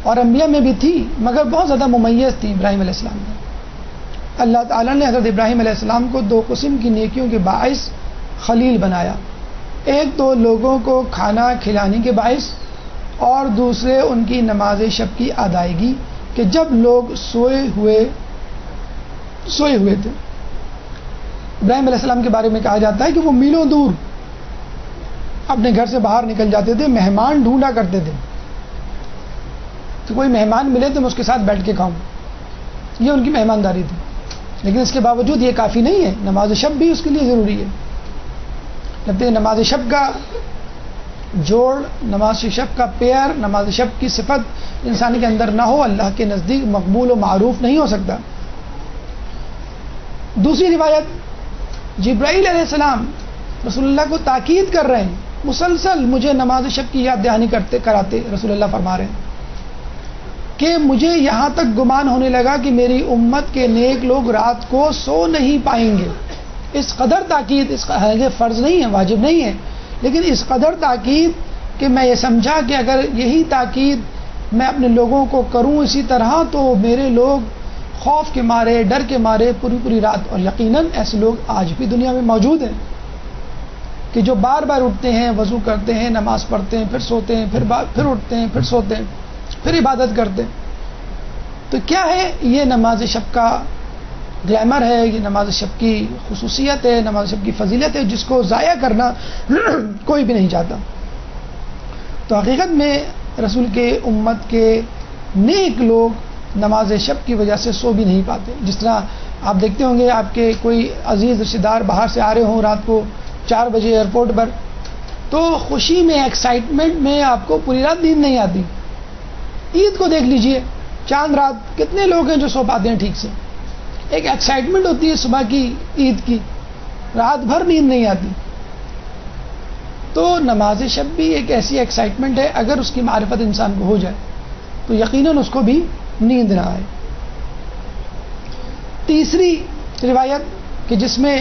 اور انبیاء میں بھی تھی مگر بہت زیادہ ممیز تھی ابراہیم علیہ السلام میں۔ اللہ تعالیٰ نے حضرت ابراہیم علیہ السلام کو دو قسم کی نیکیوں کے باعث خلیل بنایا، ایک تو لوگوں کو کھانا کھلانے کے باعث، اور دوسرے ان کی نماز شب کی ادائیگی کہ جب لوگ سوئے ہوئے تھے۔ ابراہیم علیہ السلام کے بارے میں کہا جاتا ہے کہ وہ میلوں دور اپنے گھر سے باہر نکل جاتے تھے، مہمان ڈھونڈا کرتے تھے کہ کوئی مہمان ملے تو میں اس کے ساتھ بیٹھ کے کھاؤں، یہ ان کی مہمانداری تھی۔ لیکن اس کے باوجود یہ کافی نہیں ہے، نماز شب بھی اس کے لیے ضروری ہے۔ جب تک نماز شب کا جوڑ، نماز شب کا پیئر، نماز شب کی صفت انسان کے اندر نہ ہو، اللہ کے نزدیک مقبول و معروف نہیں ہو سکتا۔ دوسری روایت، جبرائیل علیہ السلام رسول اللہ کو تاکید کر رہے ہیں، مسلسل مجھے نماز شب کی یاد دہانی کراتے، رسول اللہ فرما رہے ہیں کہ مجھے یہاں تک گمان ہونے لگا کہ میری امت کے نیک لوگ رات کو سو نہیں پائیں گے۔ اس قدر تاکید، یہ فرض نہیں ہے، واجب نہیں ہے، لیکن اس قدر تاکید کہ میں یہ سمجھا کہ اگر یہی تاکید میں اپنے لوگوں کو کروں اسی طرح تو میرے لوگ خوف کے مارے، ڈر کے مارے پوری رات، اور یقیناً ایسے لوگ آج بھی دنیا میں موجود ہیں کہ جو بار بار اٹھتے ہیں، وضو کرتے ہیں، نماز پڑھتے ہیں، پھر سوتے ہیں، پھر اٹھتے ہیں، پھر سوتے ہیں، پھر عبادت کرتے ہیں۔ تو کیا ہے یہ نماز شب کا گلیمر ہے، یہ نماز شب کی خصوصیت ہے، نماز شب کی فضیلت ہے، جس کو ضائع کرنا کوئی بھی نہیں چاہتا۔ تو حقیقت میں رسول کے امت کے نیک لوگ نماز شب کی وجہ سے سو بھی نہیں پاتے۔ جس طرح آپ دیکھتے ہوں گے آپ کے کوئی عزیز رشتہ دار باہر سے آ رہے ہوں رات کو 4 بجے ایئرپورٹ پر، تو خوشی میں، ایکسائٹمنٹ میں آپ کو پوری رات نیند نہیں آتی۔ عید کو دیکھ لیجئے، چاند رات کتنے لوگ ہیں جو سو پاتے ہیں ٹھیک سے؟ ایک ایکسائٹمنٹ ہوتی ہے صبح کی، عید کی، رات بھر نیند نہیں آتی۔ تو نماز شب بھی ایک ایسی ایکسائٹمنٹ ہے، اگر اس کی معرفت انسان کو ہو جائے تو یقیناً اس کو بھی نیند نہ آئے۔ تیسری روایت کہ جس میں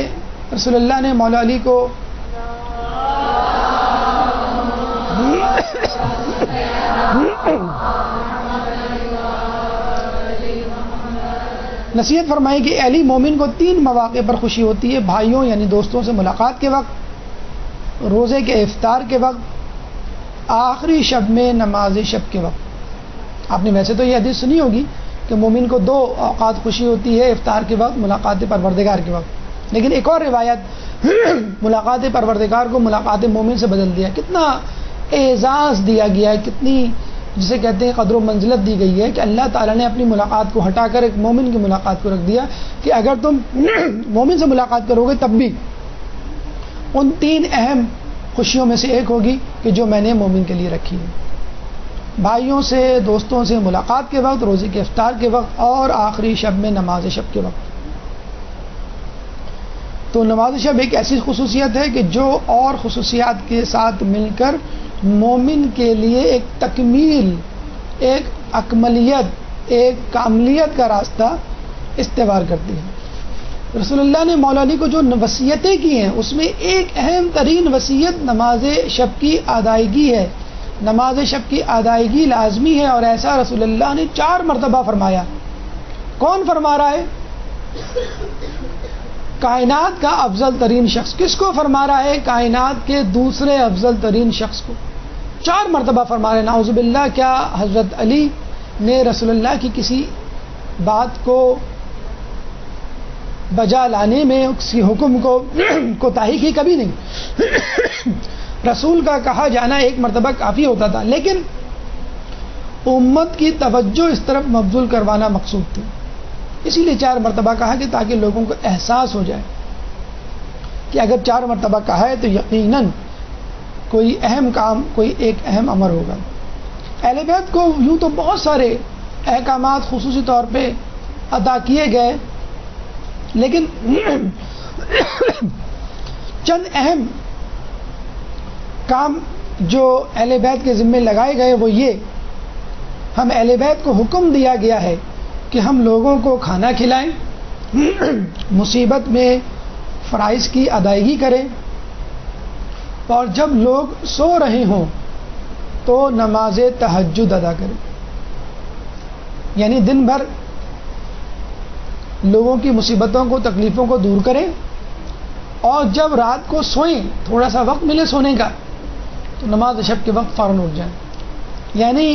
رسول اللہ نے مولا علی کو نصیحت فرمائی کہ علی مومن کو 3 مواقع پر خوشی ہوتی ہے، بھائیوں یعنی دوستوں سے ملاقات کے وقت، روزے کے افطار کے وقت، آخری شب میں نماز شب کے وقت۔ آپ نے ویسے تو یہ حدیث سنی ہوگی کہ مومن کو 2 اوقات خوشی ہوتی ہے، افطار کے وقت، ملاقات پروردگار کے وقت، لیکن ایک اور روایت ملاقات پروردگار کو ملاقات مومن سے بدل دیا۔ کتنا اعزاز دیا گیا ہے، کتنی جسے کہتے ہیں قدر و منزلت دی گئی ہے کہ اللہ تعالیٰ نے اپنی ملاقات کو ہٹا کر ایک مومن کی ملاقات کو رکھ دیا کہ اگر تم مومن سے ملاقات کرو گے تب بھی ان 3 اہم خوشیوں میں سے ایک ہوگی کہ جو میں نے مومن کے لیے رکھی ہے، بھائیوں سے، دوستوں سے ملاقات کے وقت، روزے کے افطار کے وقت، اور آخری شب میں نماز شب کے وقت۔ تو نماز شب ایک ایسی خصوصیت ہے کہ جو اور خصوصیات کے ساتھ مل کر مومن کے لیے ایک تکمیل، ایک اکملیت، ایک کاملیت کا راستہ استوار کرتی ہے۔ رسول اللہ نے مولا علی کو جو وصیتیں کی ہیں اس میں ایک اہم ترین وصیت نماز شب کی ادائیگی ہے۔ نماز شب کی ادائیگی لازمی ہے، اور ایسا رسول اللہ نے 4 مرتبہ فرمایا۔ کون فرما رہا ہے؟ کائنات کا افضل ترین شخص کس کو فرما رہا ہے؟ کائنات کے دوسرے افضل ترین شخص کو 4 مرتبہ فرما رہے ہیں. نعوذ باللہ، کیا حضرت علی نے رسول اللہ کی کسی بات کو بجا لانے میں کسی حکم کو کوتاہی کی؟ کبھی نہیں. رسول کا کہا جانا ایک مرتبہ کافی ہوتا تھا، لیکن امت کی توجہ اس طرف مبذول کروانا مقصود تھی. اسی لیے 4 مرتبہ کہا کہ تاکہ لوگوں کو احساس ہو جائے کہ اگر 4 مرتبہ کہا ہے تو یقیناً کوئی اہم کام، کوئی ایک اہم امر ہوگا. اہل بیت کو یوں تو بہت سارے احکامات خصوصی طور پہ عطا کیے گئے، لیکن چند اہم کام جو اہل بیت کے ذمے لگائے گئے وہ یہ: ہم اہل بیت کو حکم دیا گیا ہے کہ ہم لوگوں کو کھانا کھلائیں، مصیبت میں فرائض کی ادائیگی کریں، اور جب لوگ سو رہے ہوں تو نماز تہجد ادا کریں. یعنی دن بھر لوگوں کی مصیبتوں کو، تکلیفوں کو دور کریں، اور جب رات کو سوئیں، تھوڑا سا وقت ملے سونے کا، تو نماز شب کے وقت فوراً اٹھ جائیں. یعنی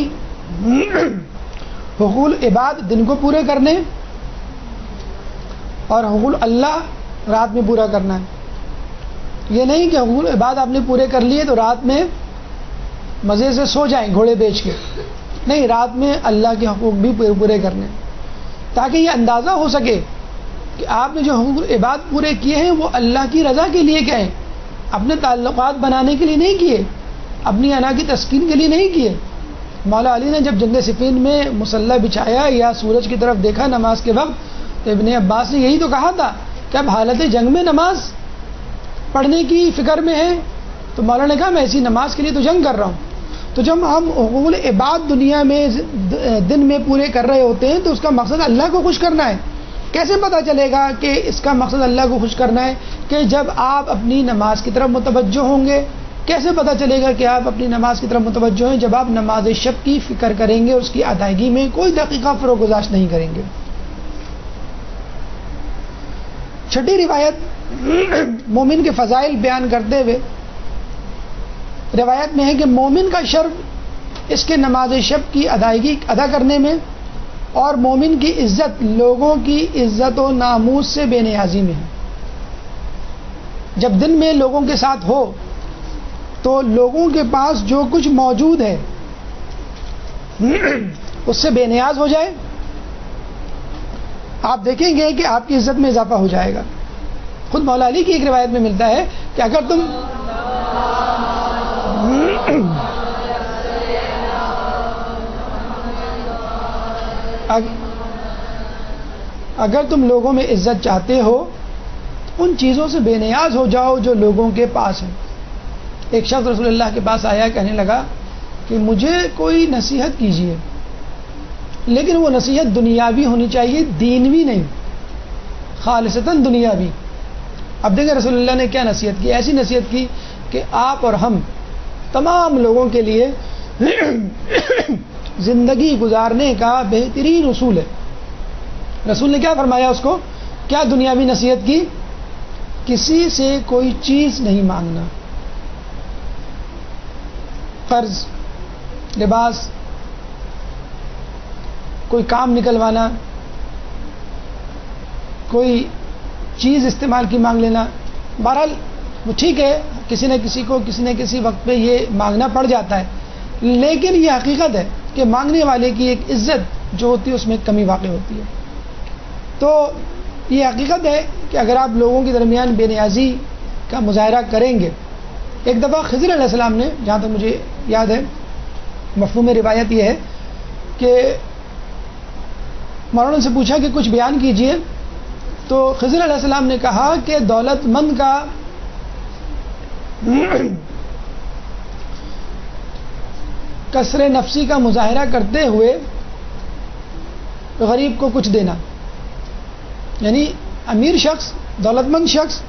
حقوق عباد دن کو پورے کرنے اور حقوق اللہ رات میں پورا کرنا ہے. یہ نہیں کہ حقوق عباد آپ نے پورے کر لیے تو رات میں مزے سے سو جائیں گھوڑے بیچ کے. نہیں، رات میں اللہ کے حقوق بھی پورے کرنے، تاکہ یہ اندازہ ہو سکے کہ آپ نے جو حقوق عباد پورے کیے ہیں وہ اللہ کی رضا کے لیے کیا ہیں، اپنے تعلقات بنانے کے لیے نہیں کیے، اپنی انا کی تسکین کے لیے نہیں کیے. مولا علی نے جب جنگ صفین میں مصلی بچھایا یا سورج کی طرف دیکھا نماز کے وقت، تو ابن عباس نے یہی تو کہا تھا کہ اب حالت جنگ میں نماز پڑھنے کی فکر میں ہے. تو مولا نے کہا میں ایسی نماز کے لیے تو جنگ کر رہا ہوں. تو جب ہم حقوق عباد دنیا میں دن میں پورے کر رہے ہوتے ہیں تو اس کا مقصد اللہ کو خوش کرنا ہے. کیسے پتہ چلے گا کہ اس کا مقصد اللہ کو خوش کرنا ہے؟ کہ جب آپ اپنی نماز کی طرف متوجہ ہوں گے. کیسے پتہ چلے گا کہ آپ اپنی نماز کی طرف متوجہ ہیں؟ جب آپ نماز شب کی فکر کریں گے، اس کی ادائیگی میں کوئی دقیقہ فروگزاشت نہیں کریں گے. 6 روایت مومن کے فضائل بیان کرتے ہوئے روایت میں ہے کہ مومن کا شرف اس کے نماز شب کی ادائیگی ادا کرنے میں، اور مومن کی عزت لوگوں کی عزت و ناموس سے بے نیازی میں ہے. جب دن میں لوگوں کے ساتھ ہو تو لوگوں کے پاس جو کچھ موجود ہے اس سے بے نیاز ہو جائے. آپ دیکھیں گے کہ آپ کی عزت میں اضافہ ہو جائے گا. خود مولا علی کی ایک روایت میں ملتا ہے کہ اگر تم لوگوں میں عزت چاہتے ہو ان چیزوں سے بے نیاز ہو جاؤ جو لوگوں کے پاس ہے. ایک شخص رسول اللہ کے پاس آیا، کہنے لگا کہ مجھے کوئی نصیحت کیجیے، لیکن وہ نصیحت دنیاوی ہونی چاہیے، دینوی نہیں، خالصتاً دنیاوی. اب دیکھیں رسول اللہ نے کیا نصیحت کی. ایسی نصیحت کی کہ آپ اور ہم تمام لوگوں کے لیے زندگی گزارنے کا بہترین اصول ہے. رسول نے کیا فرمایا اس کو؟ کیا دنیاوی نصیحت کی؟ کسی سے کوئی چیز نہیں مانگنا، قرض، لباس، کوئی کام نکلوانا، کوئی چیز استعمال کی مانگ لینا. بہرحال وہ ٹھیک ہے، کسی نہ کسی کو کسی نہ کسی وقت پہ یہ مانگنا پڑ جاتا ہے، لیکن یہ حقیقت ہے کہ مانگنے والے کی ایک عزت جو ہوتی ہے اس میں کمی واقع ہوتی ہے. تو یہ حقیقت ہے کہ اگر آپ لوگوں کے درمیان بے نیازی کا مظاہرہ کریں گے. ایک دفعہ خضر علیہ السلام نے، جہاں تک مجھے یاد ہے، مفہوم روایت یہ ہے کہ مولانا سے پوچھا کہ کچھ بیان کیجئے، تو خضر علیہ السلام نے کہا کہ دولت مند کا کسر نفسی کا مظاہرہ کرتے ہوئے غریب کو کچھ دینا. یعنی امیر شخص، دولت مند شخص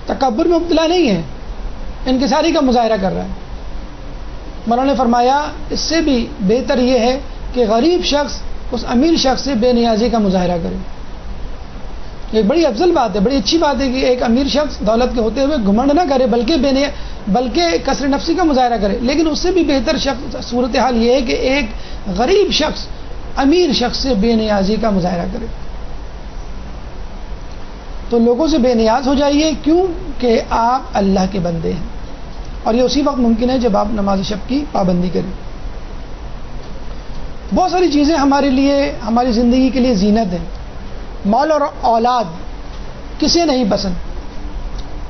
تکبر میں مبتلا نہیں ہے، انکساری کا مظاہرہ کر رہا ہے. مولانا نے فرمایا اس سے بھی بہتر یہ ہے کہ غریب شخص اس امیر شخص سے بے نیازی کا مظاہرہ کرے. ایک بڑی افضل بات ہے، بڑی اچھی بات ہے کہ ایک امیر شخص دولت کے ہوتے ہوئے گھمنڈ نہ کرے، بلکہ کثر نفسی کا مظاہرہ کرے. لیکن اس سے بھی بہتر صورتحال یہ ہے کہ ایک غریب شخص امیر شخص سے بے نیازی کا مظاہرہ کرے. تو لوگوں سے بے نیاز ہو جائیے، کیوں کہ آپ اللہ کے بندے ہیں، اور یہ اسی وقت ممکن ہے جب آپ نماز شب کی پابندی کریں. بہت ساری چیزیں ہمارے لیے، ہماری زندگی کے لیے زینت ہیں. مال اور اولاد کسے نہیں پسند؟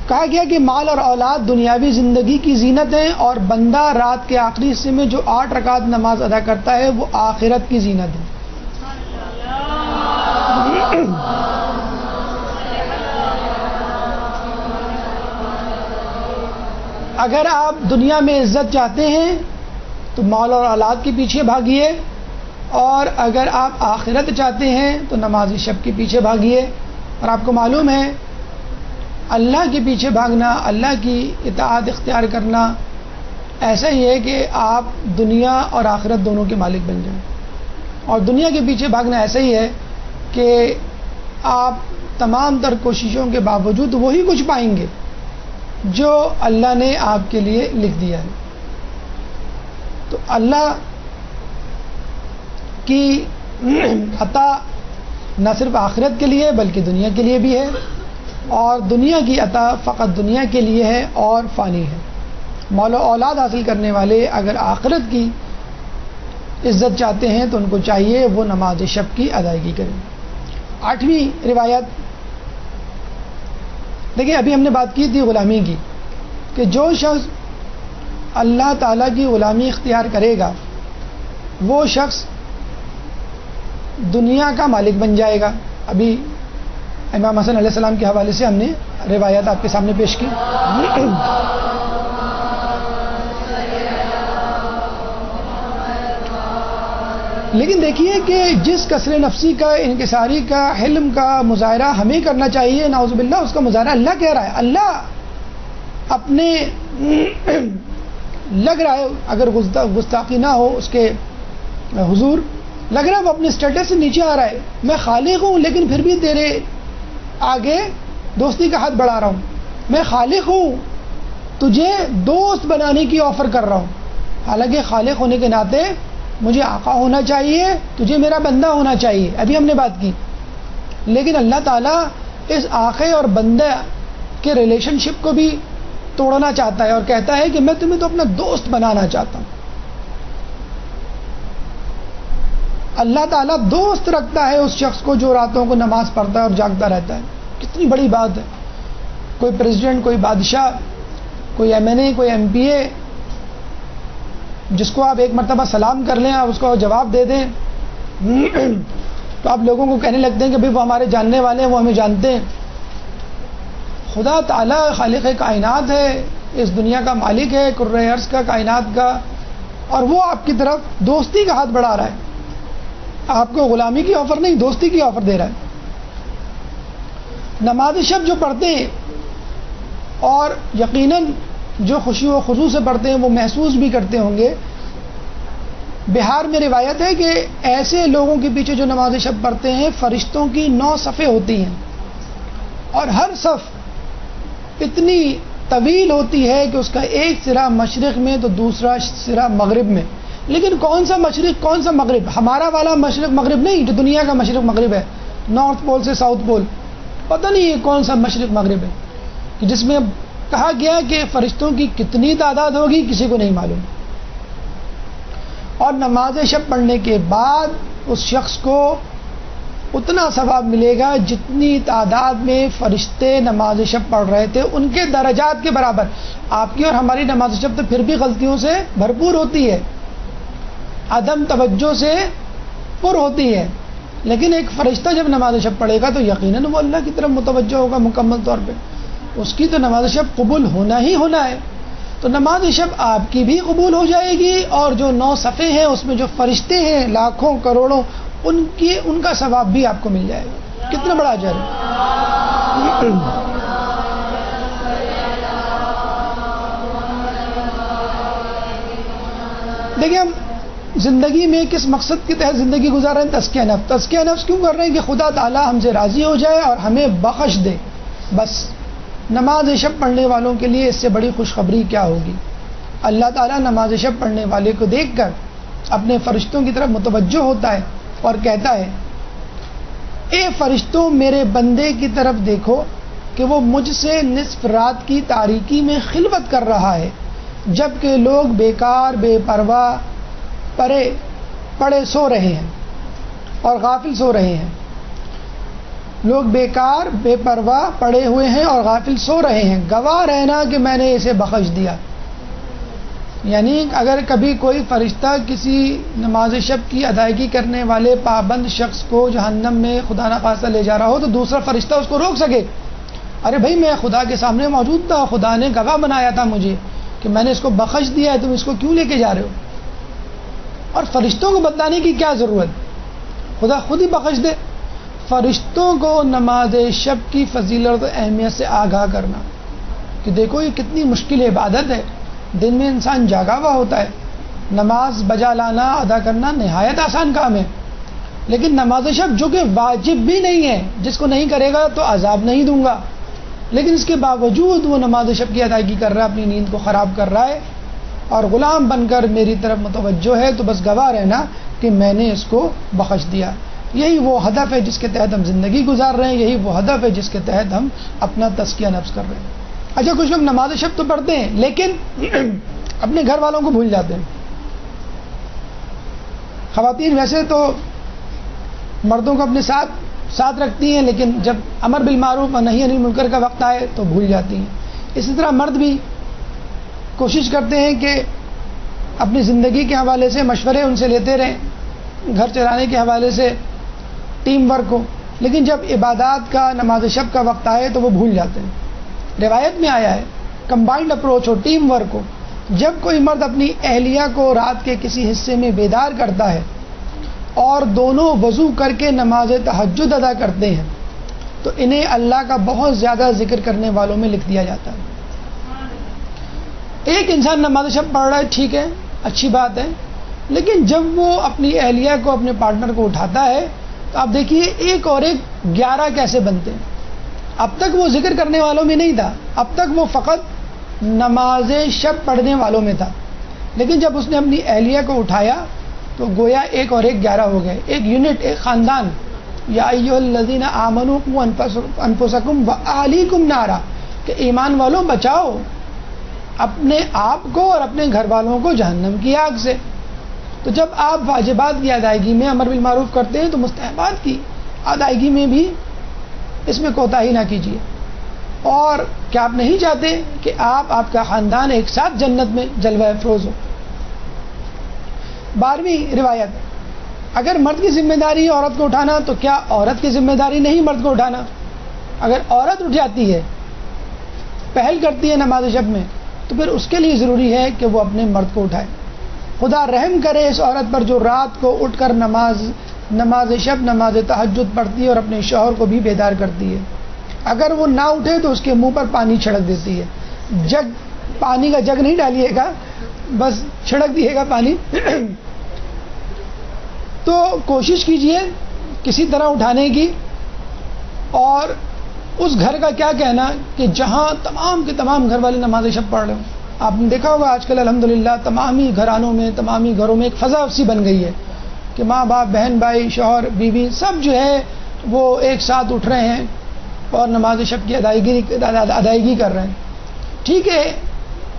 کہا گیا کہ مال اور اولاد دنیاوی زندگی کی زینت ہیں، اور بندہ رات کے آخری حصے میں جو 8 رکعت نماز ادا کرتا ہے وہ آخرت کی زینت ہے. اگر آپ دنیا میں عزت چاہتے ہیں تو مال اور اولاد کے پیچھے بھاگیے، اور اگر آپ آخرت چاہتے ہیں تو نماز شب کے پیچھے بھاگیے. اور آپ کو معلوم ہے اللہ کے پیچھے بھاگنا، اللہ کی اطاعت اختیار کرنا ایسا ہی ہے کہ آپ دنیا اور آخرت دونوں کے مالک بن جائیں. اور دنیا کے پیچھے بھاگنا ایسا ہی ہے کہ آپ تمام تر کوششوں کے باوجود وہی کچھ پائیں گے جو اللہ نے آپ کے لیے لکھ دیا ہے. تو اللہ کی عطا نہ صرف آخرت کے لیے بلکہ دنیا کے لیے بھی ہے، اور دنیا کی عطا فقط دنیا کے لیے ہے اور فانی ہے. مال و اولاد حاصل کرنے والے اگر آخرت کی عزت چاہتے ہیں تو ان کو چاہیے وہ نماز شب کی ادائیگی کریں. 8ویں روایت دیکھیں، ابھی ہم نے بات کی تھی غلامی کی، کہ جو شخص اللہ تعالیٰ کی غلامی اختیار کرے گا وہ شخص دنیا کا مالک بن جائے گا. ابھی امام حسن علیہ السلام کے حوالے سے ہم نے روایت آپ کے سامنے پیش کی. لیکن دیکھیے کہ جس کثر نفسی کا، انکساری کا، حلم کا مظاہرہ ہمیں کرنا چاہیے، نعوذ باللہ اس کا مظاہرہ اللہ کہہ رہا ہے. اللہ اپنے لگ رہا ہے، اگر گستاخی نہ ہو اس کے حضور، لگ رہا ہے وہ اپنے اسٹیٹس سے نیچے آ رہا ہے. میں خالق ہوں لیکن پھر بھی تیرے آگے دوستی کا ہاتھ بڑھا رہا ہوں. میں خالق ہوں، تجھے دوست بنانے کی آفر کر رہا ہوں. حالانکہ خالق ہونے کے ناطے مجھے آقا ہونا چاہیے، تجھے میرا بندہ ہونا چاہیے. ابھی ہم نے بات کی. لیکن اللہ تعالیٰ اس آقے اور بندہ کے ریلیشن شپ کو بھی توڑنا چاہتا ہے اور کہتا ہے کہ میں تمہیں تو اپنا دوست بنانا چاہتا ہوں. اللہ تعالیٰ دوست رکھتا ہے اس شخص کو جو راتوں کو نماز پڑھتا ہے اور جاگتا رہتا ہے. کتنی بڑی بات ہے. کوئی پریزیڈنٹ، کوئی بادشاہ، کوئی ایم این اے، کوئی ایم پی اے، جس کو آپ ایک مرتبہ سلام کر لیں، آپ اس کو جواب دے دیں تو آپ لوگوں کو کہنے لگتے ہیں کہ بھئی وہ ہمارے جاننے والے ہیں، وہ ہمیں جانتے ہیں. خدا تعالیٰ خالق کائنات ہے، اس دنیا کا مالک ہے، کرۂ ارض کا، کائنات کا، اور وہ آپ کی طرف دوستی کا ہاتھ بڑھا رہا ہے. آپ کو غلامی کی آفر نہیں، دوستی کی آفر دے رہا ہے. نماز شب جو پڑھتے ہیں اور یقیناً جو خوشی و خضوع سے پڑھتے ہیں وہ محسوس بھی کرتے ہوں گے. بہار میں روایت ہے کہ ایسے لوگوں کے پیچھے جو نماز شب پڑھتے ہیں فرشتوں کی 9 صفیں ہوتی ہیں، اور ہر صف اتنی طویل ہوتی ہے کہ اس کا ایک سرا مشرق میں تو دوسرا سرا مغرب میں. لیکن کون سا مشرق کون سا مغرب؟ ہمارا والا مشرق مغرب نہیں جو دنیا کا مشرق مغرب ہے، نارتھ پول سے ساؤتھ پول. پتہ نہیں ہے کون سا مشرق مغرب ہے کہ جس میں کہا گیا کہ فرشتوں کی کتنی تعداد ہوگی کسی کو نہیں معلوم. اور نماز شب پڑھنے کے بعد اس شخص کو اتنا ثواب ملے گا جتنی تعداد میں فرشتے نماز شب پڑھ رہے تھے ان کے درجات کے برابر. آپ کی اور ہماری نماز شب تو پھر بھی غلطیوں سے بھرپور ہوتی ہے، عدم توجہ سے پر ہوتی ہے، لیکن ایک فرشتہ جب نماز شب پڑھے گا تو یقیناً وہ اللہ کی طرف متوجہ ہوگا مکمل طور پہ. اس کی تو نماز شب قبول ہونا ہی ہونا ہے. تو نماز شب آپ کی بھی قبول ہو جائے گی، اور جو 9 صفیں ہیں اس میں جو فرشتے ہیں لاکھوں کروڑوں ان کا ثواب بھی آپ کو مل جائے گا. کتنا بڑا اجر ہے. دیکھیں ہم زندگی میں کس مقصد کے تحت زندگی گزار رہے ہیں؟ تزکیہ نفس. تزکیہ نفس کیوں کر رہے ہیں؟ کہ خدا تعالیٰ ہم سے راضی ہو جائے اور ہمیں بخش دے. بس نماز شب پڑھنے والوں کے لیے اس سے بڑی خوشخبری کیا ہوگی؟ اللہ تعالیٰ نماز شب پڑھنے والے کو دیکھ کر اپنے فرشتوں کی طرف متوجہ ہوتا ہے اور کہتا ہے اے فرشتوں میرے بندے کی طرف دیکھو کہ وہ مجھ سے نصف رات کی تاریکی میں خلوت کر رہا ہے جبکہ لوگ بیکار بے پرواہ پڑے سو رہے ہیں اور غافل سو رہے ہیں. لوگ بیکار بے پرواہ پڑے ہوئے ہیں اور غافل سو رہے ہیں. گواہ رہنا کہ میں نے اسے بخش دیا. یعنی اگر کبھی کوئی فرشتہ کسی نماز شب کی ادائیگی کرنے والے پابند شخص کو جہنم میں خدا نخواستہ لے جا رہا ہو تو دوسرا فرشتہ اس کو روک سکے. ارے بھائی میں خدا کے سامنے موجود تھا, خدا نے گواہ بنایا تھا مجھے کہ میں نے اس کو بخش دیا ہے, تم اس کو کیوں لے کے جا رہے ہو؟ اور فرشتوں کو بتلانے کی کیا ضرورت؟ خدا خود ہی بخش دے. فرشتوں کو نماز شب کی فضیلت و اہمیت سے آگاہ کرنا کہ دیکھو یہ کتنی مشکل عبادت ہے. دن میں انسان جاگا ہوا ہوتا ہے, نماز بجا لانا ادا کرنا نہایت آسان کام ہے, لیکن نماز شب جو کہ واجب بھی نہیں ہے, جس کو نہیں کرے گا تو عذاب نہیں دوں گا, لیکن اس کے باوجود وہ نماز شب کی ادائیگی کر رہا ہے, اپنی نیند کو خراب کر رہا ہے اور غلام بن کر میری طرف متوجہ ہے, تو بس گواہ رہنا کہ میں نے اس کو بخش دیا. یہی وہ ہدف ہے جس کے تحت ہم زندگی گزار رہے ہیں, یہی وہ ہدف ہے جس کے تحت ہم اپنا تزکیہ نفس کر رہے ہیں. اچھا کچھ لوگ نماز شب تو پڑھتے ہیں لیکن اپنے گھر والوں کو بھول جاتے ہیں. خواتین ویسے تو مردوں کو اپنے ساتھ رکھتی ہیں, لیکن جب امر بالمعروف اور نہی عن المنکر کا وقت آئے تو بھول جاتی ہیں. اسی طرح مرد بھی کوشش کرتے ہیں کہ اپنی زندگی کے حوالے سے مشورے ان سے لیتے رہیں, گھر چلانے کے حوالے سے ٹیم ورک ہو, لیکن جب عبادات کا نماز شب کا وقت آئے تو وہ بھول جاتے ہیں. روایت میں آیا ہے کمبائنڈ اپروچ ہو, ٹیم ورک ہو. جب کوئی مرد اپنی اہلیہ کو رات کے کسی حصے میں بیدار کرتا ہے اور دونوں وضو کر کے نماز تہجد ادا کرتے ہیں تو انہیں اللہ کا بہت زیادہ ذکر کرنے والوں میں لکھ دیا جاتا ہے. ایک انسان نماز شب پڑھ رہا ہے, ٹھیک ہے, اچھی بات ہے, لیکن جب وہ اپنی اہلیہ کو اپنے پارٹنر کو اٹھاتا ہے تو آپ دیکھیے ایک اور ایک 11 کیسے بنتے ہیں. اب تک وہ ذکر کرنے والوں میں نہیں تھا, اب تک وہ فقط نماز شب پڑھنے والوں میں تھا, لیکن جب اس نے اپنی اہلیہ کو اٹھایا تو گویا ایک اور ایک 11 ہو گئے, ایک یونٹ, ایک خاندان. یا ایھا الذین آمنوا قوا انفسکم واہلیکم نارا, کہ ایمان والوں بچاؤ اپنے آپ کو اور اپنے گھر والوں کو جہنم کی آگ سے. تو جب آپ واجبات کی ادائیگی میں امر بالمعروف کرتے ہیں تو مستحبات کی ادائیگی میں بھی اس میں کوتاہی نہ کیجیے. اور کیا آپ نہیں چاہتے کہ آپ کا خاندان ایک ساتھ جنت میں جلوہ افروز ہو؟ 12ویں روایت, اگر مرد کی ذمہ داری ہے عورت کو اٹھانا تو کیا عورت کی ذمہ داری نہیں مرد کو اٹھانا؟ اگر عورت اٹھ جاتی ہے, پہل کرتی ہے نماز شب میں, تو پھر اس کے لیے ضروری ہے کہ وہ اپنے مرد کو اٹھائے. خدا رحم کرے اس عورت پر جو رات کو اٹھ کر نماز شب نماز تہجد پڑھتی ہے اور اپنے شوہر کو بھی بیدار کرتی ہے. اگر وہ نہ اٹھے تو اس کے منہ پر پانی چھڑک دیتی ہے. پانی کا جگ نہیں ڈالیے گا, بس چھڑک دیے گا پانی. تو کوشش کیجئے کسی طرح اٹھانے کی. اور اس گھر کا کیا کہنا کہ جہاں تمام کے تمام گھر والے نماز شب پڑھ رہے ہوں. آپ نے دیکھا ہوگا آج کل الحمدللہ تمامی گھرانوں میں, تمامی گھروں میں ایک فضا سی بن گئی ہے کہ ماں باپ, بہن بھائی, شوہر بیوی سب جو ہے وہ ایک ساتھ اٹھ رہے ہیں اور نماز شب کی ادائیگی کر رہے ہیں. ٹھیک ہے,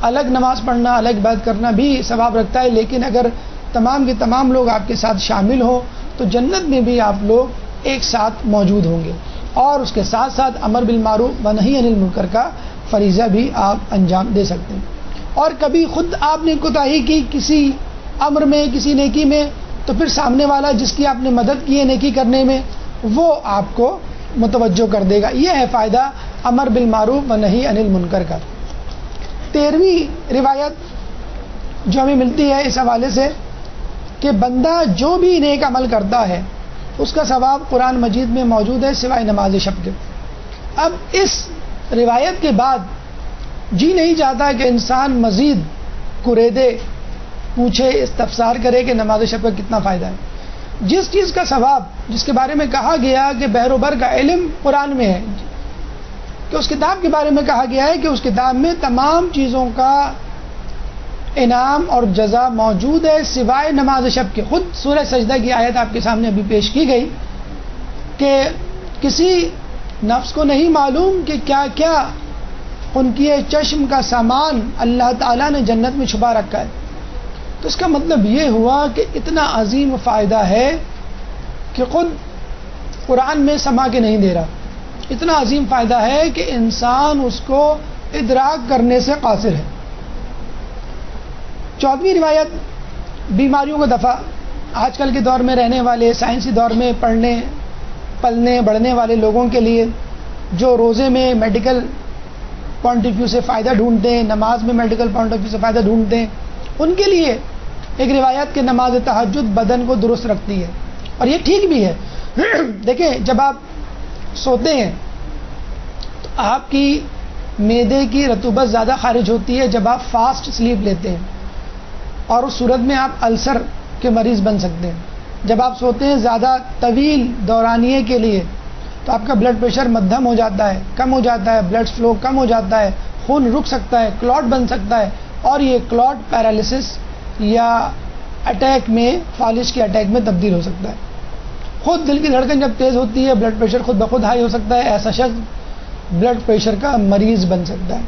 الگ نماز پڑھنا, الگ بات کرنا بھی ثواب رکھتا ہے, لیکن اگر تمام کے تمام لوگ آپ کے ساتھ شامل ہوں تو جنت میں بھی آپ لوگ ایک ساتھ موجود ہوں گے. اور اس کے ساتھ ساتھ امر بالمعروف و نہی عن المنکر کا فریضہ بھی آپ انجام دے سکتے ہیں. اور کبھی خود آپ نے کوتاہی کی کسی امر میں, کسی نیکی میں, تو پھر سامنے والا جس کی آپ نے مدد کی ہے نیکی کرنے میں, وہ آپ کو متوجہ کر دے گا. یہ ہے فائدہ امر بالمعروف و نہی عن المنکر کا. 13ویں روایت جو ہمیں ملتی ہے اس حوالے سے کہ بندہ جو بھی نیک عمل کرتا ہے اس کا ثواب قرآن مجید میں موجود ہے سوائے نماز شب کے. اب اس روایت کے بعد جی نہیں چاہتا کہ انسان مزید قریدے پوچھے، استفسار کرے کہ نماز شب کا کتنا فائدہ ہے. جس چیز کا ثواب، جس کے بارے میں کہا گیا کہ بحر و بر کا علم قرآن میں ہے، کہ اس کتاب کے بارے میں کہا گیا ہے کہ اس کتاب میں تمام چیزوں کا انعام اور جزا موجود ہے سوائے نماز شب کے. خود سورہ سجدہ کی آیت آپ کے سامنے ابھی پیش کی گئی کہ کسی نفس کو نہیں معلوم کہ کیا کیا ان کی چشم کا سامان اللہ تعالیٰ نے جنت میں چھپا رکھا ہے. تو اس کا مطلب یہ ہوا کہ اتنا عظیم فائدہ ہے کہ خود قرآن میں سما کے نہیں دے رہا. اتنا عظیم فائدہ ہے کہ انسان اس کو ادراک کرنے سے قاصر ہے. 14ویں روایت، بیماریوں کا دفع. آج کل کے دور میں رہنے والے، سائنسی دور میں پڑھنے پلنے بڑھنے والے لوگوں کے لیے جو روزے میں میڈیکل پوائنٹ آف ویو سے فائدہ ڈھونڈتے ہیں، نماز میں میڈیکل پوائنٹ آف ویو سے فائدہ ڈھونڈتے ہیں، ان کے لیے ایک روایت کہ نماز تہجد بدن کو درست رکھتی ہے. اور یہ ٹھیک بھی ہے. دیکھیں، جب آپ سوتے ہیں تو آپ کی معدے کی رطوبت زیادہ خارج ہوتی ہے جب آپ فاسٹ سلیپ لیتے ہیں، اور اس صورت میں آپ السر کے مریض بن سکتے ہیں. جب آپ سوتے ہیں زیادہ طویل دورانیے کے لیے تو آپ کا بلڈ پریشر مدھم ہو جاتا ہے، کم ہو جاتا ہے، بلڈ فلو کم ہو جاتا ہے، خون رک سکتا ہے، کلاٹ بن سکتا ہے، اور یہ کلاٹ پیرالسس یا اٹیک میں، فالج کے اٹیک میں تبدیل ہو سکتا ہے. خود دل کی دھڑکن جب تیز ہوتی ہے، بلڈ پریشر خود بخود ہائی ہو سکتا ہے. ایسا شخص بلڈ پریشر کا مریض بن سکتا ہے.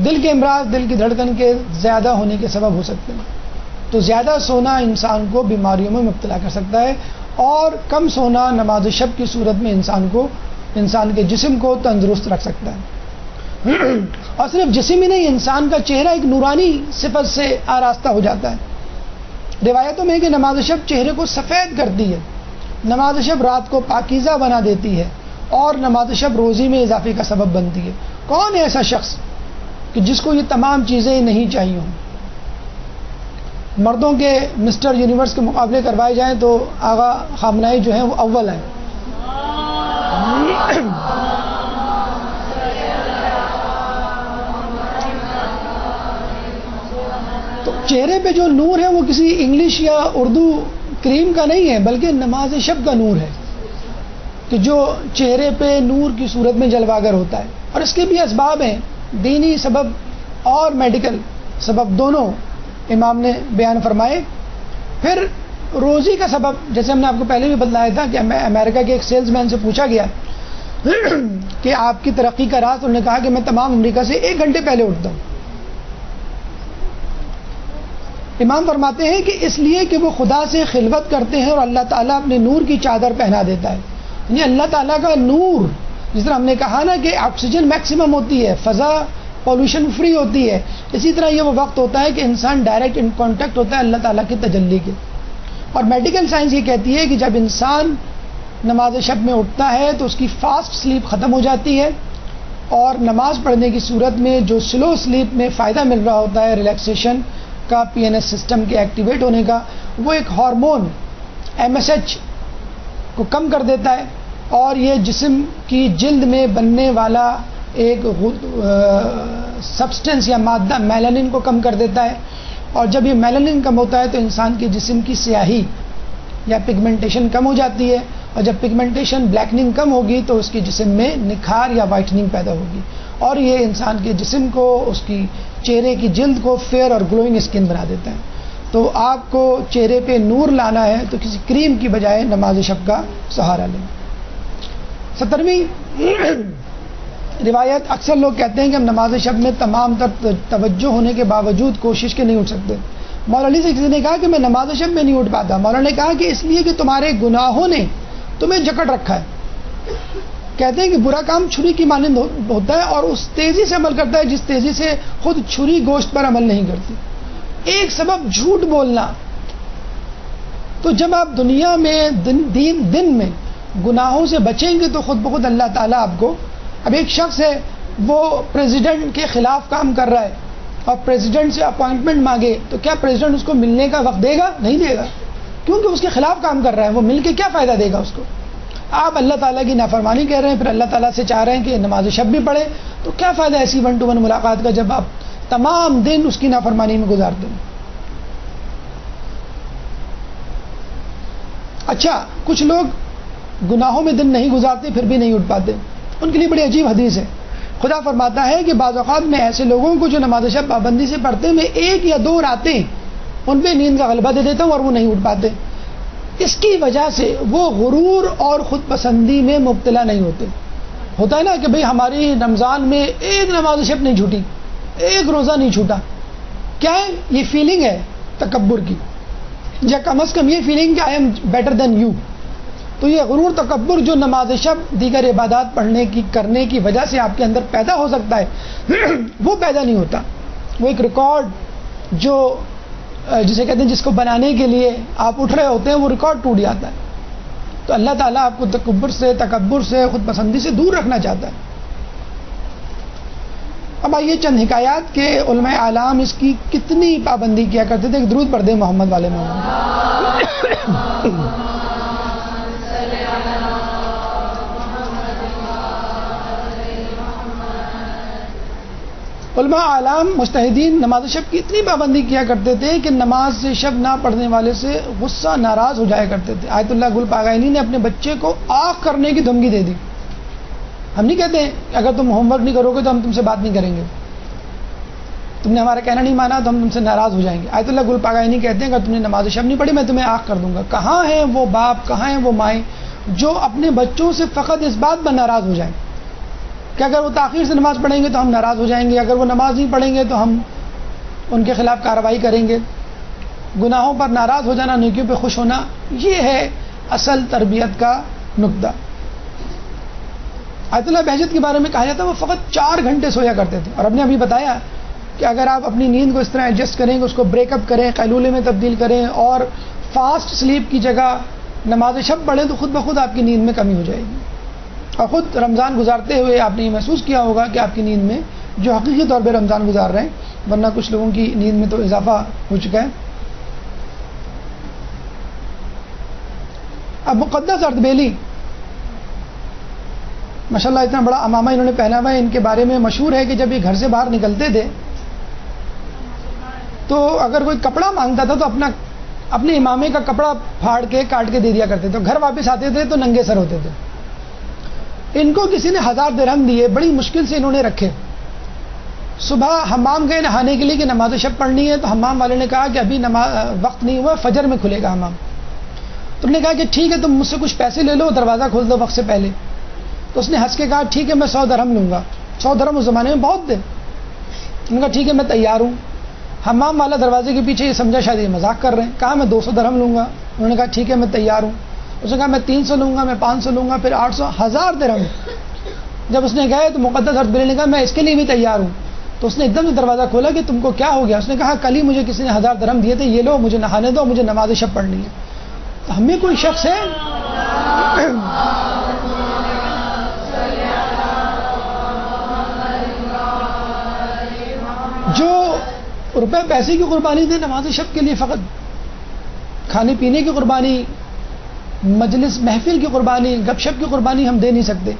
دل کے امراض دل کی دھڑکن کے زیادہ ہونے کے سبب ہو سکتے ہیں. تو زیادہ سونا انسان کو بیماریوں میں مبتلا کر سکتا ہے، اور کم سونا نماز شب کی صورت میں انسان کے جسم کو تندرست رکھ سکتا ہے. اور صرف جسم ہی نہیں، انسان کا چہرہ ایک نورانی صفت سے آراستہ ہو جاتا ہے. روایتوں میں کہ نماز شب چہرے کو سفید کرتی ہے، نماز شب رات کو پاکیزہ بنا دیتی ہے، اور نماز شب روزی میں اضافے کا سبب بنتی ہے. کون ہے ایسا شخص کہ جس کو یہ تمام چیزیں نہیں چاہیے ہوں؟ مردوں کے مسٹر یونیورس کے مقابلے کروائے جائیں تو آغا خامنہئی جو ہیں وہ اول ہیں. تو چہرے پہ جو نور ہے وہ کسی انگلش یا اردو کریم کا نہیں ہے، بلکہ نماز شب کا نور ہے کہ جو چہرے پہ نور کی صورت میں جلواگر ہوتا ہے. اور اس کے بھی اسباب ہیں، دینی سبب اور میڈیکل سبب دونوں امام نے بیان فرمائے. پھر روزی کا سبب، جیسے ہم نے آپ کو پہلے بھی بتلایا تھا کہ امریکہ کے ایک سیلز مین سے پوچھا گیا کہ آپ کی ترقی کا راز، انہوں نے کہا کہ میں تمام امریکہ سے 1 گھنٹے پہلے اٹھتا ہوں. امام فرماتے ہیں کہ اس لیے کہ وہ خدا سے خلوت کرتے ہیں اور اللہ تعالیٰ اپنے نور کی چادر پہنا دیتا ہے. یعنی اللہ تعالیٰ کا نور، جس طرح ہم نے کہا نا کہ آکسیجن میکسیمم ہوتی ہے، فضا پولوشن فری ہوتی ہے، اسی طرح یہ وہ وقت ہوتا ہے کہ انسان ڈائریکٹ ان کانٹیکٹ ہوتا ہے اللہ تعالیٰ کی تجلی کے. اور میڈیکل سائنس یہ کہتی ہے کہ جب انسان نماز شب میں اٹھتا ہے تو اس کی فاسٹ سلیپ ختم ہو جاتی ہے، اور نماز پڑھنے کی صورت میں جو سلو سلیپ میں فائدہ مل رہا ہوتا ہے، ریلیکسیشن کا، پی این ایس سسٹم کے ایکٹیویٹ ہونے کا، وہ ایک ہارمون MSH کو کم کر دیتا ہے، اور یہ جسم کی جلد میں بننے والا ایک سبسٹنس یا مادہ میلانین کو کم کر دیتا ہے. اور جب یہ میلانین کم ہوتا ہے تو انسان کے جسم کی سیاہی یا پگمنٹیشن کم ہو جاتی ہے، اور جب پگمنٹیشن بلیکننگ کم ہوگی تو اس کے جسم میں نکھار یا وائٹننگ پیدا ہوگی، اور یہ انسان کے جسم کو، اس کی چہرے کی جلد کو فیئر اور گلوئنگ اسکن بنا دیتا ہے. تو آپ کو چہرے پہ نور لانا ہے تو کسی کریم کی بجائے نماز شب کا سہارا لیں. 17ویں روایت، اکثر لوگ کہتے ہیں کہ ہم نماز شب میں تمام تر توجہ ہونے کے باوجود کوشش کے نہیں اٹھ سکتے. مولا علی سے کسی نے کہا کہ میں نماز شب میں نہیں اٹھ پاتا. مولا نے کہا کہ اس لیے کہ تمہارے گناہوں نے تمہیں جکڑ رکھا ہے. کہتے ہیں کہ برا کام چھری کی مانند ہوتا ہے اور اس تیزی سے عمل کرتا ہے جس تیزی سے خود چھری گوشت پر عمل نہیں کرتی. ایک سبب جھوٹ بولنا. تو جب آپ دنیا میں دن میں گناہوں سے بچیں گے تو خود بخود اللہ تعالیٰ آپ کو، اب ایک شخص ہے وہ پریزیڈنٹ کے خلاف کام کر رہا ہے اور پریزیڈنٹ سے اپوائنٹمنٹ مانگے تو کیا پریزیڈنٹ اس کو ملنے کا وقت دے گا؟ نہیں دے گا، کیونکہ اس کے خلاف کام کر رہا ہے. وہ مل کے کیا فائدہ دے گا اس کو؟ آپ اللہ تعالیٰ کی نافرمانی کہہ رہے ہیں، پھر اللہ تعالیٰ سے چاہ رہے ہیں کہ نماز شب بھی پڑھے، تو کیا فائدہ ایسی 1 to 1 ملاقات کا جب آپ تمام دن اس کی نافرمانی میں گزارتے ہیں؟ اچھا کچھ لوگ گناہوں میں دن نہیں گزارتے پھر بھی نہیں اٹھ پاتے، ان کے لیے بڑی عجیب حدیث ہے. خدا فرماتا ہے کہ بعض اوقات میں ایسے لوگوں کو جو نماز شب پابندی سے پڑھتے ہیں میں 1 یا 2 راتیں ان پہ نیند کا غلبہ دے دیتا ہوں اور وہ نہیں اٹھ پاتے. اس کی وجہ سے وہ غرور اور خود پسندی میں مبتلا نہیں ہوتے. ہوتا ہے نا کہ بھئی ہماری رمضان میں 1 نماز شب نہیں چھوٹی، 1 روزہ نہیں چھوٹا. کیا ہے یہ فیلنگ ہے تکبر کی، یا کم از کم یہ فیلنگ کہ I am better than you. تو یہ غرور تکبر جو نماز شب دیگر عبادات پڑھنے کی کرنے کی وجہ سے آپ کے اندر پیدا ہو سکتا ہے وہ پیدا نہیں ہوتا. وہ ایک ریکارڈ جو جسے کہتے ہیں جس کو بنانے کے لیے آپ اٹھ رہے ہوتے ہیں وہ ریکارڈ ٹوٹ جاتا ہے. تو اللہ تعالیٰ آپ کو تکبر سے خود پسندی سے دور رکھنا چاہتا ہے. اب آئیے چند حکایات کہ علماء اعلام اس کی کتنی پابندی کیا کرتے تھے. ایک درود پڑھ دیں محمد والے محمد. علماء اعلام مجتہدین نماز شب کی اتنی پابندی کیا کرتے تھے کہ نماز شب نہ پڑھنے والے سے غصہ ناراض ہو جایا کرتے تھے. آیت اللہ گل پاغینی نے اپنے بچے کو آنکھ کرنے کی دھمکی دے دی. ہم نہیں کہتے ہیں اگر تم ہوم ورک نہیں کرو گے تو ہم تم سے بات نہیں کریں گے، تم نے ہمارا کہنا نہیں مانا تو ہم تم سے ناراض ہو جائیں گے. آیت اللہ گل پاغینی کہتے ہیں اگر تم نے نماز شب نہیں پڑھی میں تمہیں آنکھ کر دوں گا. کہاں ہیں وہ باپ، کہاں ہیں وہ مائیں جو اپنے بچوں سے فقط اس بات پر ناراض ہو جائیں کہ اگر وہ تاخیر سے نماز پڑھیں گے تو ہم ناراض ہو جائیں گے، اگر وہ نماز نہیں پڑھیں گے تو ہم ان کے خلاف کارروائی کریں گے. گناہوں پر ناراض ہو جانا، نیکیوں پہ خوش ہونا، یہ ہے اصل تربیت کا نقطہ. آیت اللہ بہجت کے بارے میں کہا جاتا ہے وہ فقط 4 گھنٹے سویا کرتے تھے. اور اب نے ابھی بتایا کہ اگر آپ اپنی نیند کو اس طرح ایڈجسٹ کریں، اس کو بریک اپ کریں، قیلولے میں تبدیل کریں اور فاسٹ سلیپ کی جگہ نماز شب پڑھیں تو خود بخود آپ کی نیند میں کمی ہو جائے گی. اور خود رمضان گزارتے ہوئے آپ نے یہ محسوس کیا ہوگا کہ آپ کی نیند میں جو حقیقی طور پہ رمضان گزار رہے ہیں، ورنہ کچھ لوگوں کی نیند میں تو اضافہ ہو چکا ہے. اب مقدس اردبیلی ماشاءاللہ اتنا بڑا امامہ انہوں نے پہنا ہوا ہے. ان کے بارے میں مشہور ہے کہ جب یہ گھر سے باہر نکلتے تھے تو اگر کوئی کپڑا مانگتا تھا تو اپنے امامے کا کپڑا پھاڑ کے کاٹ کے دے دیا کرتے تھے. گھر واپس آتے تھے تو ننگے سر ہوتے تھے. ان کو کسی نے 1000 درہم دیے، بڑی مشکل سے انہوں نے رکھے. صبح حمام گئے نہانے کے لیے کہ نماز شب پڑھنی ہے تو حمام والے نے کہا کہ ابھی وقت نہیں ہوا، فجر میں کھلے گا حمام. تو انہوں نے کہا کہ ٹھیک ہے تم مجھ سے کچھ پیسے لے لو، دروازہ کھول دو وقت سے پہلے. تو اس نے ہنس کے کہا ٹھیک ہے میں 100 درہم لوں گا. 100 درہم اس زمانے میں بہت تھے. انہوں نے کہا ٹھیک ہے میں تیار ہوں. حمام والا دروازے کے پیچھے یہ سمجھا شاید یہ مذاق کر رہے ہیں. کہا میں 200 درہم لوں گا. انہوں نے کہا ٹھیک ہے میں تیار ہوں. اس نے کہا میں 300 لوں گا، میں 500 لوں گا، پھر 800، 1000 درہم. جب اس نے گئے تو مقدس اردبیلی نے کہا میں اس کے لیے بھی تیار ہوں. تو اس نے ایک دم سے دروازہ کھولا کہ تم کو کیا ہو گیا؟ اس نے کہا کل ہی مجھے کسی نے 1000 درہم دیے تھے، یہ لو مجھے نہانے دو، مجھے نماز شب پڑھنی ہے. تو ہمیں کوئی شخص ہے جو روپے پیسے کی قربانی دے نماز شب کے لیے، فقط کھانے پینے کی قربانی، مجلس محفل کی قربانی، گپ شپ کی قربانی ہم دے نہیں سکتے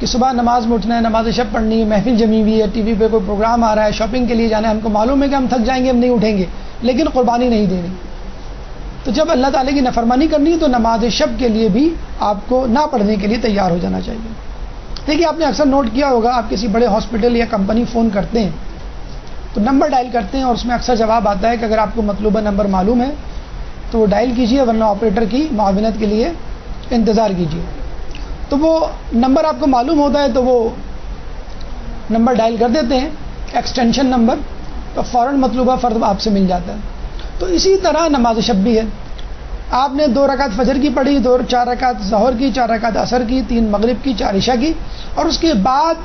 کہ صبح نماز میں اٹھنا ہے، نماز شب پڑھنی ہے، محفل جمی ہوئی ہے، ٹی وی پہ کوئی پروگرام آ رہا ہے، شاپنگ کے لیے جانا ہے، ہم کو معلوم ہے کہ ہم تھک جائیں گے، ہم نہیں اٹھیں گے، لیکن قربانی نہیں دینی. تو جب اللہ تعالیٰ کی نافرمانی کرنی ہے تو نماز شب کے لیے بھی آپ کو نہ پڑھنے کے لیے تیار ہو جانا چاہیے. دیکھیے آپ نے اکثر نوٹ کیا ہوگا، آپ کسی بڑے ہاسپٹل یا کمپنی فون کرتے ہیں تو نمبر ڈائل کرتے ہیں اور اس میں اکثر جواب آتا ہے کہ اگر آپ کو مطلوبہ نمبر معلوم ہے تو وہ ڈائل کیجئے، ورنہ آپریٹر کی معاونت کے لیے انتظار کیجئے. تو وہ نمبر آپ کو معلوم ہوتا ہے تو وہ نمبر ڈائل کر دیتے ہیں، ایکسٹینشن نمبر، تو فوراً مطلوبہ فرد آپ سے مل جاتا ہے. تو اسی طرح نماز شب بھی ہے. آپ نے 2 رکعت فجر کی پڑھی، 4 رکعت ظہر کی، 4 رکعت عصر کی، 3 مغرب کی، 4 عشاء کی، اور اس کے بعد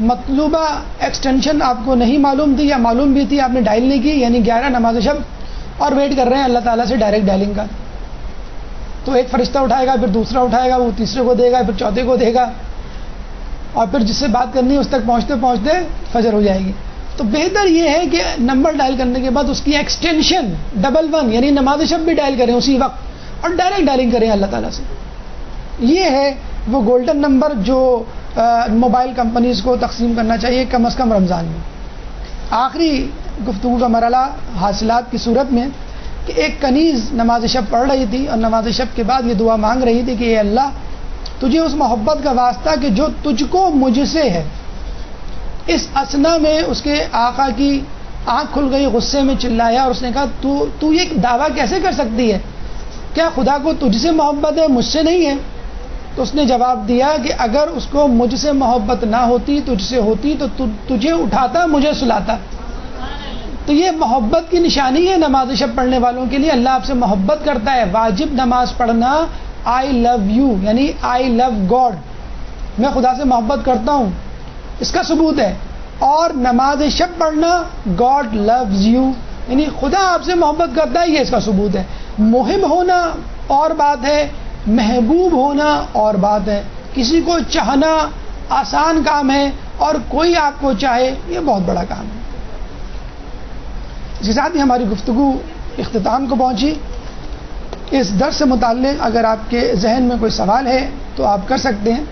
مطلوبہ ایکسٹینشن آپ کو نہیں معلوم تھی یا معلوم بھی تھی آپ نے ڈائل نہیں کی، یعنی 11 نماز شب، اور ویٹ کر رہے ہیں اللہ تعالیٰ سے ڈائریکٹ ڈائلنگ کا. تو ایک فرشتہ اٹھائے گا، پھر دوسرا اٹھائے گا، وہ تیسرے کو دے گا، پھر چوتھے کو دے گا، اور پھر جس سے بات کرنی ہے اس تک پہنچتے پہنچتے فجر ہو جائے گی. تو بہتر یہ ہے کہ نمبر ڈائل کرنے کے بعد اس کی ایکسٹینشن 11 یعنی نماز شب بھی ڈائل کریں اسی وقت اور ڈائریکٹ ڈائلنگ کریں اللہ تعالیٰ سے. یہ ہے وہ گولڈن نمبر جو موبائل کمپنیز کو تقسیم کرنا چاہیے کم از کم رمضان میں. آخری گفتگو کا مرحلہ حاصلات کی صورت میں کہ ایک کنیز نماز شب پڑھ رہی تھی اور نماز شب کے بعد یہ دعا مانگ رہی تھی کہ اے اللہ تجھے اس محبت کا واسطہ کہ جو تجھ کو مجھ سے ہے. اس اسنا میں اس کے آقا کی آنکھ کھل گئی, غصے میں چلایا اور اس نے کہا تو یہ دعویٰ کیسے کر سکتی ہے؟ کیا خدا کو تجھ سے محبت ہے, مجھ سے نہیں ہے؟ تو اس نے جواب دیا کہ اگر اس کو مجھ سے محبت نہ ہوتی, تجھ سے ہوتی تو تجھے اٹھاتا, مجھے سلاتا. تو یہ محبت کی نشانی ہے نماز شب پڑھنے والوں کے لیے. اللہ آپ سے محبت کرتا ہے. واجب نماز پڑھنا آئی لو یو یعنی آئی لو گاڈ, میں خدا سے محبت کرتا ہوں, اس کا ثبوت ہے. اور نماز شب پڑھنا گاڈ لوز یو یعنی خدا آپ سے محبت کرتا ہے, یہ اس کا ثبوت ہے. محب ہونا اور بات ہے, محبوب ہونا اور بات ہے. کسی کو چاہنا آسان کام ہے اور کوئی آپ کو چاہے یہ بہت بڑا کام ہے. اس کے ساتھ ہی ہماری گفتگو اختتام کو پہنچی. اس درس سے متعلق اگر آپ کے ذہن میں کوئی سوال ہے تو آپ کر سکتے ہیں.